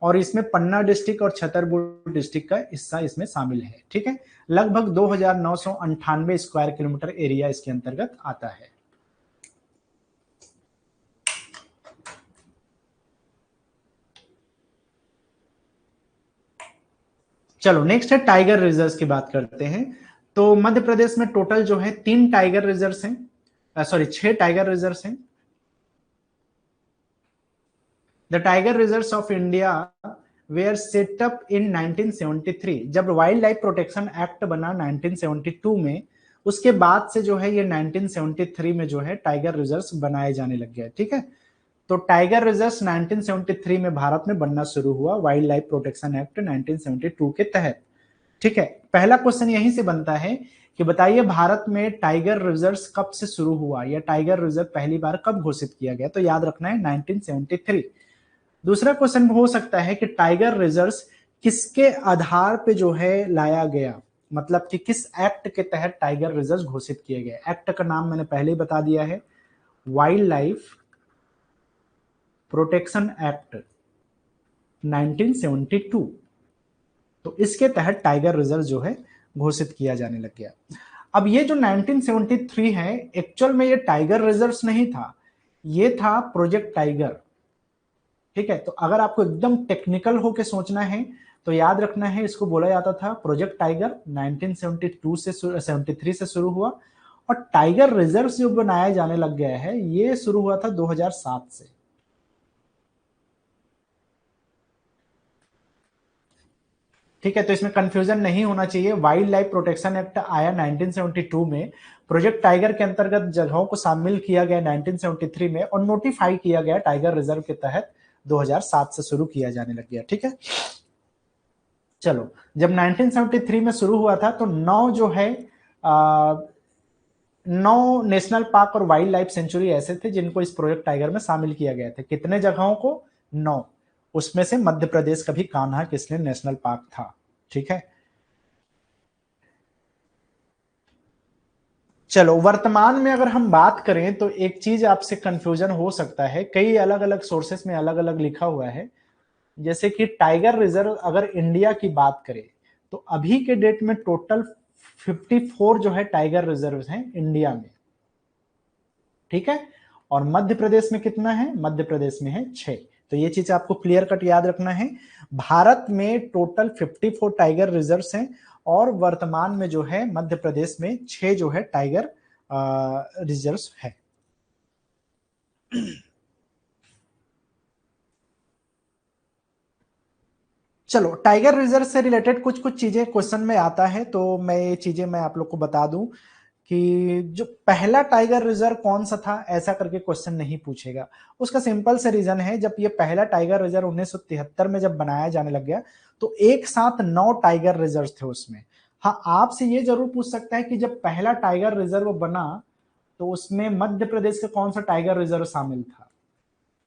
और इसमें पन्ना डिस्ट्रिक्ट और छतरपुर डिस्ट्रिक्ट का हिस्सा इसमें शामिल है। ठीक है, लगभग 2998 स्क्वायर किलोमीटर एरिया इसके अंतर्गत आता है। चलो नेक्स्ट है टाइगर रिजर्व्स की बात करते हैं। तो मध्य प्रदेश में टोटल जो है 3 टाइगर रिजर्व्स हैं, सॉरी 6 टाइगर रिजर्व्स हैं। The tiger reserves of India were set up in 1973। जब वाइल्ड लाइफ प्रोटेक्शन एक्ट बना 1972 में, उसके बाद से जो है ये 1973 में जो है टाइगर रिजर्व्स बनाए जाने लग गए। ठीक है, तो टाइगर रिजर्व्स 1973 में भारत में बनना शुरू हुआ वाइल्ड लाइफ प्रोटेक्शन एक्ट 1972 के तहत। ठीक है, पहला क्वेश्चन यहीं से बनता है कि बताइए भारत में टाइगर रिजर्व्स कब से शुरू हुआ, या टाइगर रिजर्व पहली बार कब घोषित किया गया? तो याद रखना है 1973। दूसरा क्वेश्चन हो सकता है कि टाइगर रिजर्व्स किसके आधार पे जो है लाया गया, मतलब कि किस एक्ट के तहत टाइगर रिजर्व घोषित किए गए। एक्ट का नाम मैंने पहले ही बता दिया है, वाइल्ड लाइफ प्रोटेक्शन एक्ट 1972। तो इसके तहत टाइगर रिजर्व जो है घोषित किया जाने लग गया। अब ये जो 1973 है, एक्चुअल में ये टाइगर रिजर्व नहीं था, ये था प्रोजेक्ट टाइगर। ठीक है, तो अगर आपको एकदम टेक्निकल होके सोचना है तो याद रखना है, इसको बोला जाता था प्रोजेक्ट टाइगर। 1972 से 73 से शुरू हुआ, और टाइगर रिजर्व जो बनाया जाने लग गया है ये शुरू हुआ था 2007 से। ठीक है, तो इसमें कंफ्यूजन नहीं होना चाहिए। वाइल्ड लाइफ प्रोटेक्शन एक्ट आया 1972 में, प्रोजेक्ट टाइगर के अंतर्गत जगहों को शामिल किया गया 1973 में, और नोटिफाई किया गया टाइगर रिजर्व के तहत 2007 से शुरू किया जाने लग गया। ठीक है, चलो जब 1973 में शुरू हुआ था तो 9 जो है 9 नेशनल पार्क और वाइल्ड लाइफ सेंचुरी ऐसे थे जिनको इस प्रोजेक्ट टाइगर में शामिल किया गया था। कितने जगहों को? 9। उसमें से मध्य प्रदेश का भी कान्हा किसलिए नेशनल पार्क था। ठीक है, चलो वर्तमान में अगर हम बात करें तो एक चीज आपसे कंफ्यूजन हो सकता है, कई अलग अलग सोर्सेस में अलग अलग लिखा हुआ है। जैसे कि टाइगर रिजर्व अगर इंडिया की बात करें तो अभी के डेट में टोटल 54 जो है टाइगर रिजर्व हैं इंडिया में। ठीक है, और मध्य प्रदेश में कितना है? मध्य प्रदेश में है 6। तो ये चीज आपको क्लियर कट याद रखना है। भारत में टोटल 54 टाइगर रिजर्व्स हैं, और वर्तमान में जो है मध्य प्रदेश में 6 जो है टाइगर रिजर्व्स है। चलो टाइगर रिजर्व से रिलेटेड कुछ कुछ चीजें क्वेश्चन में आता है, तो मैं ये चीजें मैं आप लोग को बता दूं कि जो पहला टाइगर रिजर्व कौन सा था ऐसा करके क्वेश्चन नहीं पूछेगा। उसका सिंपल से रीजन है, जब ये पहला टाइगर रिजर्व 1973 में जब बनाया जाने लग गया तो एक साथ 9 टाइगर रिजर्व थे उसमें। हाँ, आपसे ये जरूर पूछ सकता है कि जब पहला टाइगर रिजर्व बना तो उसमें मध्य प्रदेश का कौन सा टाइगर रिजर्व शामिल था?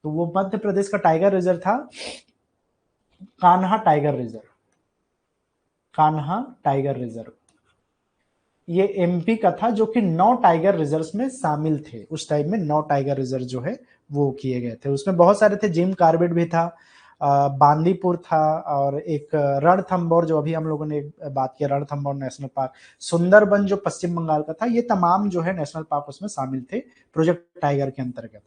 तो वो मध्य प्रदेश का टाइगर रिजर्व था Kanha tiger reserve. Kanha tiger reserve ये एमपी का था, जो कि 9 टाइगर रिजर्व में शामिल थे। उस टाइम में 9 टाइगर रिजर्व जो है वो किए गए थे। उसमें बहुत सारे थे, जिम कार्बेट भी था, बांदीपुर था, और एक रणथंबोर जो अभी हम लोगों ने बात किया, रणथंबोर नेशनल पार्क, सुंदरबन जो पश्चिम बंगाल का था, ये तमाम जो है नेशनल पार्क उसमें शामिल थे प्रोजेक्ट टाइगर के अंतर्गत।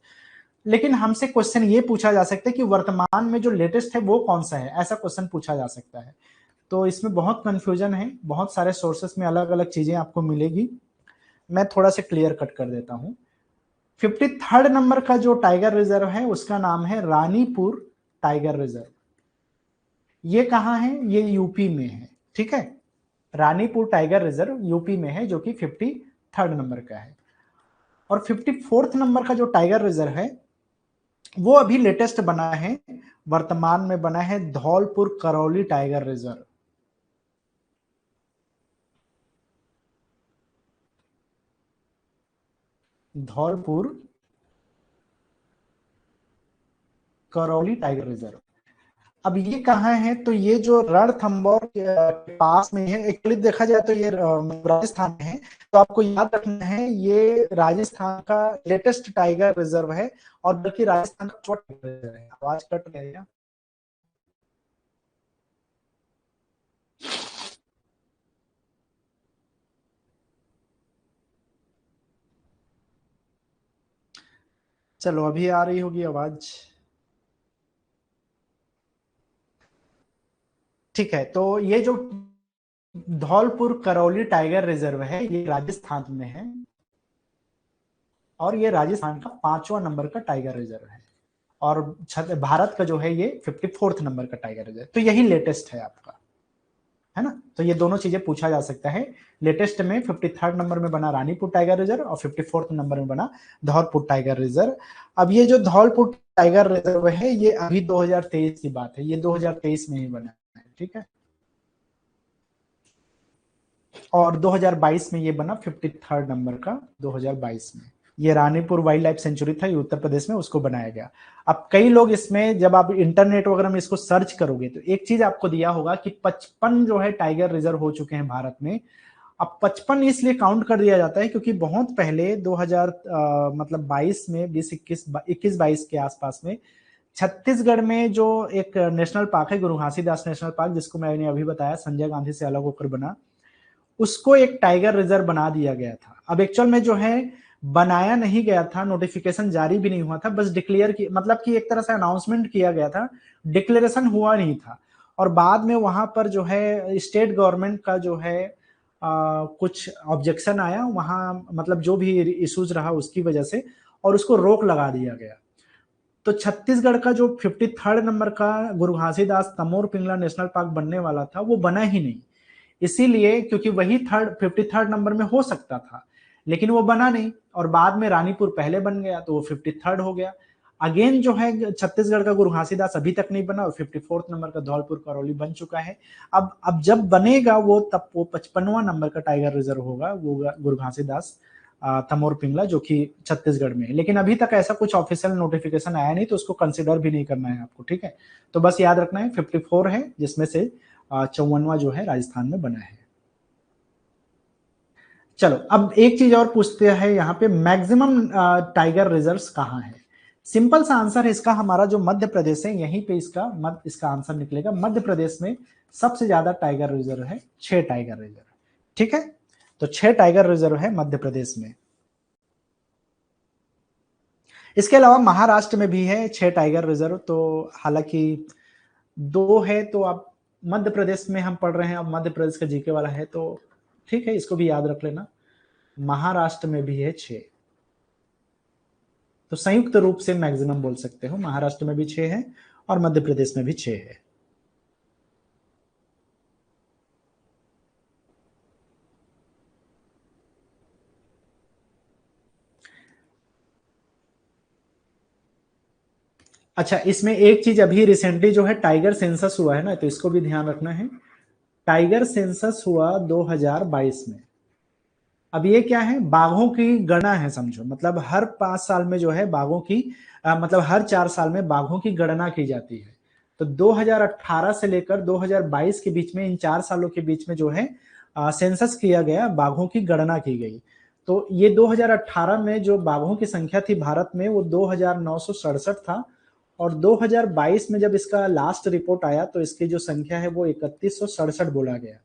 लेकिन हमसे क्वेश्चन ये पूछा जा सकता है कि वर्तमान में जो लेटेस्ट है वो कौन सा है, ऐसा क्वेश्चन पूछा जा सकता है। तो इसमें बहुत कंफ्यूजन है, बहुत सारे सोर्सेस में अलग अलग चीजें आपको मिलेगी। मैं थोड़ा सा क्लियर कट कर देता हूं। 53rd नंबर का जो टाइगर रिजर्व है उसका नाम है रानीपुर टाइगर रिजर्व। ये कहां है? ये यूपी में है। ठीक है, रानीपुर टाइगर रिजर्व यूपी में है, जो कि 53rd नंबर का है। और 54th नंबर का जो टाइगर रिजर्व है वो अभी लेटेस्ट बना है, वर्तमान में बना है Dholpur Karauli tiger reserve. Dholpur Karauli tiger reserve. अब ये कहाँ है, तो ये जो रणथंभौर के पास में है, एक्चुअली देखा जाए तो ये राजस्थान में है। तो आपको याद रखना है ये राजस्थान का लेटेस्ट टाइगर रिजर्व है, और बल्कि राजस्थान का छोटा टाइगर रिजर्व है। आवाज कट रही है। चलो अभी आ रही होगी आवाज। ठीक है, तो ये जो धौलपुर करौली टाइगर रिजर्व है ये राजस्थान में है, और ये राजस्थान का 5वां नंबर का टाइगर रिजर्व है, और भारत का जो है ये 54th नंबर का टाइगर रिजर्व। तो यही लेटेस्ट है आपका, है ना। तो ये दोनों चीजें पूछा जा सकता है। लेटेस्ट में 53rd नंबर में बना रानीपुर टाइगर रिजर्व, और 54th नंबर में बना धौलपुर टाइगर रिजर्व। अब ये जो धौलपुर टाइगर रिजर्व है ये अभी 2023 की बात है, ये 2023 में ही बना है, ठीक है। और 2022 में ये बना 53rd नंबर का, 2022 में। ये रानीपुर वाइल्ड लाइफ सेंचुरी था, ये उत्तर प्रदेश में, उसको बनाया गया। अब कई लोग इसमें, जब आप इंटरनेट वगैरह में इसको सर्च करोगे तो एक चीज आपको दिया होगा कि 55 जो है टाइगर रिजर्व हो चुके हैं भारत में। अब 55 इसलिए काउंट कर दिया जाता है क्योंकि बहुत पहले 2000 मतलब 22 में, 21-22 के आसपास में छत्तीसगढ़ में जो एक नेशनल पार्क है, गुरु घासीदास नेशनल पार्क, जिसको मैंने अभी बताया संजय गांधी से अलग होकर बना, उसको एक टाइगर रिजर्व बना दिया गया था। अब एक्चुअल में जो है बनाया नहीं गया था, नोटिफिकेशन जारी भी नहीं हुआ था, बस डिक्लेयर की, मतलब कि एक तरह से अनाउंसमेंट किया गया था, डिक्लेरेशन हुआ नहीं था। और बाद में वहां पर जो है स्टेट गवर्नमेंट का जो है कुछ ऑब्जेक्शन आया वहां, मतलब जो भी इश्यूज रहा उसकी वजह से, और उसको रोक लगा दिया गया। तो छत्तीसगढ़ का जो 53rd नंबर का गुरु घासीदास तमोर पिंगला नेशनल पार्क बनने वाला था वो बना ही नहीं, इसीलिए, क्योंकि वही 53rd नंबर में हो सकता था, लेकिन वो बना नहीं। और बाद में रानीपुर पहले बन गया तो वो 53rd हो गया। अगेन जो है छत्तीसगढ़ का गुरु घासीदास अभी तक नहीं बना, और 54th नंबर का धौलपुर करौली बन चुका है। अब जब बनेगा वो, तब वो 55वां नंबर का टाइगर रिजर्व होगा, वो गुरु घासीदास तमोर पिंगला, जो कि छत्तीसगढ़ में है। लेकिन अभी तक ऐसा कुछ ऑफिशियल नोटिफिकेशन आया नहीं, तो उसको कंसिडर भी नहीं करना है आपको, ठीक है। तो बस याद रखना है 54 है, जिसमें से 54वां जो है राजस्थान में बना है। चलो अब एक चीज और पूछते हैं यहाँ पे, मैक्सिमम टाइगर रिजर्व्स कहाँ है। सिंपल सा आंसर है इसका, हमारा जो मध्य प्रदेश है यहीं पे इसका आंसर निकलेगा। मध्य प्रदेश में सबसे ज्यादा टाइगर रिजर्व है, 6 टाइगर रिजर्व, ठीक है। तो 6 टाइगर रिजर्व है मध्य प्रदेश में। इसके अलावा महाराष्ट्र में भी है 6 टाइगर रिजर्व, तो हालांकि 2 है, तो आप मध्य प्रदेश में हम पढ़ रहे हैं, अब मध्य प्रदेश का जीके वाला है, तो ठीक है, इसको भी याद रख लेना। महाराष्ट्र में भी है 6, तो संयुक्त रूप से मैक्सिमम बोल सकते हो, महाराष्ट्र में भी 6 है और मध्य प्रदेश में भी 6 है। अच्छा, इसमें एक चीज अभी रिसेंटली जो है टाइगर सेंसस हुआ है ना, तो इसको भी ध्यान रखना है। टाइगर सेंसस हुआ 2022 में। अब ये क्या है, बाघों की गणना है समझो, मतलब हर 5 साल में जो है बाघों की मतलब हर 4 साल में बाघों की गणना की जाती है। तो 2018 से लेकर 2022 के बीच में, इन 4 सालों के बीच में जो है सेंसस किया गया, बाघों की गणना की गई। तो ये 2018 में जो बाघों की संख्या थी भारत में वो 2967 था, और 2022 में जब इसका लास्ट रिपोर्ट आया तो इसकी जो संख्या है वो 3167 बोला गया।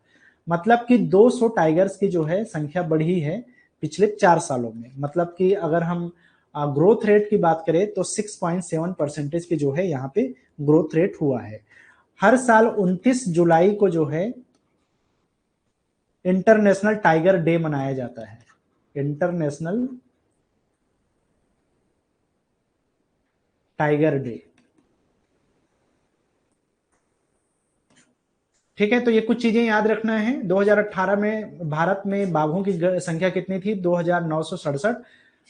मतलब कि 200 टाइगर्स की जो है संख्या बढ़ी है पिछले 4 सालों में। मतलब कि अगर हम ग्रोथ रेट की बात करें तो 6.7% की जो है यहाँ पे ग्रोथ रेट हुआ है। हर साल 29 जुलाई को जो है इंटरनेशनल टाइगर डे मनाया जाता है, इंटरनेशनल टाइगर डे, ठीक है। तो ये कुछ चीजें याद रखना है। 2018 में भारत में बाघों की संख्या कितनी थी, 2967।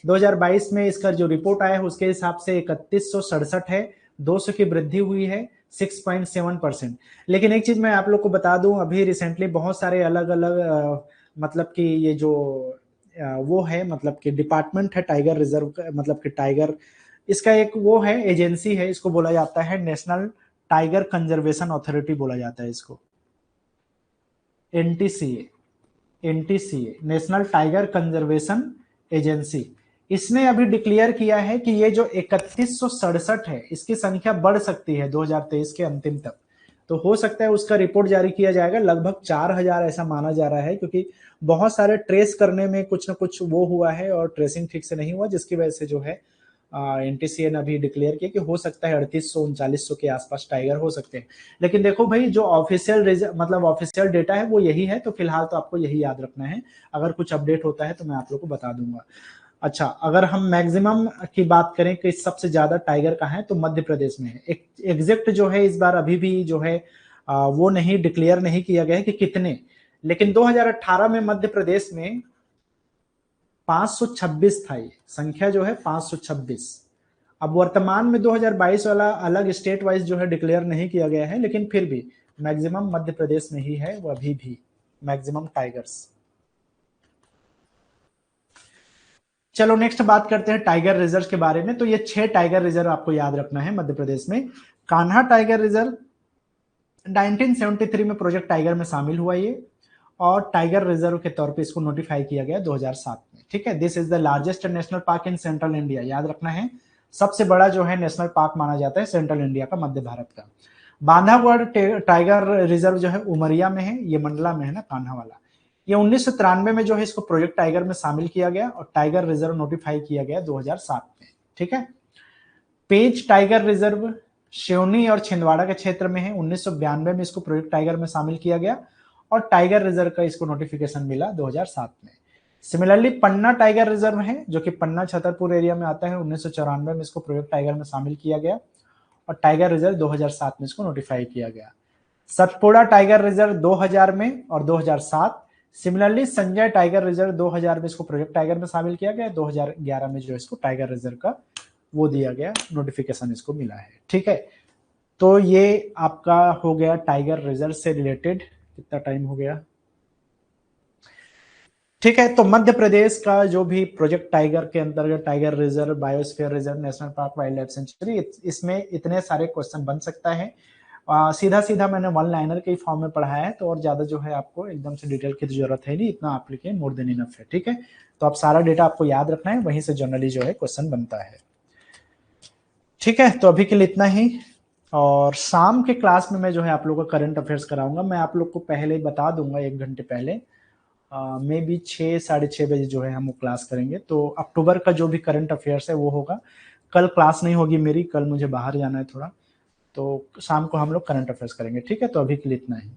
2022 में इसका जो रिपोर्ट आया है उसके हिसाब से 3167 है, 200 की वृद्धि हुई है, 6.7%। लेकिन एक चीज मैं आप लोग को बता दूं, अभी रिसेंटली बहुत सारे अलग अलग मतलब कि ये जो वो है, मतलब कि डिपार्टमेंट है टाइगर रिजर्व का, मतलब कि टाइगर इसका एक वो है, एजेंसी है, इसको बोला जाता है नेशनल टाइगर कंजर्वेशन अथॉरिटी बोला जाता है इसको, NTCA, NTCA national tiger conservation agency. इसने अभी डिक्लेयर किया है कि ये जो 3167 है इसकी संख्या बढ़ सकती है 2023 के अंतिम तक। तो हो सकता है उसका रिपोर्ट जारी किया जाएगा, लगभग 4000 ऐसा माना जा रहा है, क्योंकि बहुत सारे ट्रेस करने में कुछ ना कुछ वो हुआ है और ट्रेसिंग ठीक से नहीं हुआ, जिसकी वजह से जो है एनटीसीए ने अभी डिक्लेयर किया कि हो सकता है 3800 3900 के आसपास टाइगर हो सकते हैं। लेकिन देखो भाई, जो ऑफिशियल मतलब ऑफिशियल डेटा है वो यही है, तो फिलहाल तो आपको यही याद रखना है। अगर कुछ अपडेट होता है तो मैं आप लोग को बता दूंगा। अच्छा, अगर हम मैक्सिमम की बात करें कि सबसे ज्यादा टाइगर कहाँ है, तो मध्य प्रदेश में है। एग्जैक्ट जो है इस बार अभी भी जो है वो नहीं डिक्लेयर नहीं किया गया है कि कितने, लेकिन 2018 में मध्य प्रदेश में 526 था, ये संख्या जो है 526। अब वर्तमान में 2022 वाला अलग स्टेट वाइज जो है डिक्लेयर नहीं किया गया है, लेकिन फिर भी मैक्सिमम मध्य प्रदेश में ही है वो अभी भी मैक्सिमम टाइगर्स। चलो नेक्स्ट बात करते हैं टाइगर रिजर्व के बारे में। तो ये 6 टाइगर रिजर्व आपको याद रखना है मध्य प्रदेश में। कान्हा टाइगर रिजर्व 1973 में प्रोजेक्ट टाइगर में शामिल हुआ ये, और टाइगर रिजर्व के तौर पे इसको नोटिफाई किया गया 2007 में। ठीक है, this is the largest national park in central India, याद रखना है, सबसे बड़ा जो है नेशनल पार्क माना जाता है सेंट्रल इंडिया का, मध्य भारत का। बांधावड़ टाइगर रिजर्व जो है उमरिया में है, ये मंडला में है ना कान्हा वाला। ये 1993 में जो है इसको प्रोजेक्ट टाइगर में शामिल किया गया और टाइगर रिजर्व नोटिफाई किया गया 2007 में। ठीक है, पेंच टाइगर रिजर्व सिवनी और छिंदवाड़ा के क्षेत्र में है, 1992 में इसको प्रोजेक्ट टाइगर में शामिल किया गया और टाइगर रिजर्व का इसको नोटिफिकेशन मिला 2007 में। सिमिलरली पन्ना टाइगर रिजर्व है जो कि पन्ना छतरपुर एरिया में आता है, 1994 में इसको प्रोजेक्ट टाइगर में शामिल किया गया और टाइगर रिजर्व 2007 में इसको नोटिफाई किया गया। सतपुड़ा टाइगर रिजर्व 2000 में और 2007। सिमिलरली संजय टाइगर रिजर्व 2000 में इसको प्रोजेक्ट टाइगर में शामिल किया गया, 2011 में जो इसको टाइगर रिजर्व का वो दिया गया, नोटिफिकेशन इसको मिला है। ठीक है, तो ये आपका हो गया टाइगर रिजर्व से रिलेटेड। कितना टाइम हो गया? ठीक है, तो मध्य प्रदेश का जो भी प्रोजेक्ट टाइगर के अंतर्गत tiger reserve, biosphere reserve, national park, wild life sanctuary, इसमें इतने सारे क्वेश्चन बन सकता है। सीधा सीधा मैंने वन लाइनर के फॉर्म में पढ़ाया है, तो और ज्यादा जो है आपको एकदम से डिटेल की जरूरत है नहीं, इतना आप लिखे मोर देन इनफ है। ठीक है, तो आप सारा डेटा आपको याद रखना है, वहीं से जनरली जो है क्वेश्चन बनता है। ठीक है, तो अभी के लिए इतना ही, और शाम के क्लास में मैं जो है आप लोगों को करंट अफेयर्स कराऊंगा। मैं आप लोग को पहले ही बता दूंगा 1 घंटे पहले, मे बी 6 साढ़े 6 बजे जो है हम वो क्लास करेंगे। तो अक्टूबर का जो भी करंट अफेयर्स है वो होगा। कल क्लास नहीं होगी मेरी, कल मुझे बाहर जाना है थोड़ा, तो शाम को हम लोग करंट अफेयर्स करेंगे। ठीक है, तो अभी के लिए इतना ही।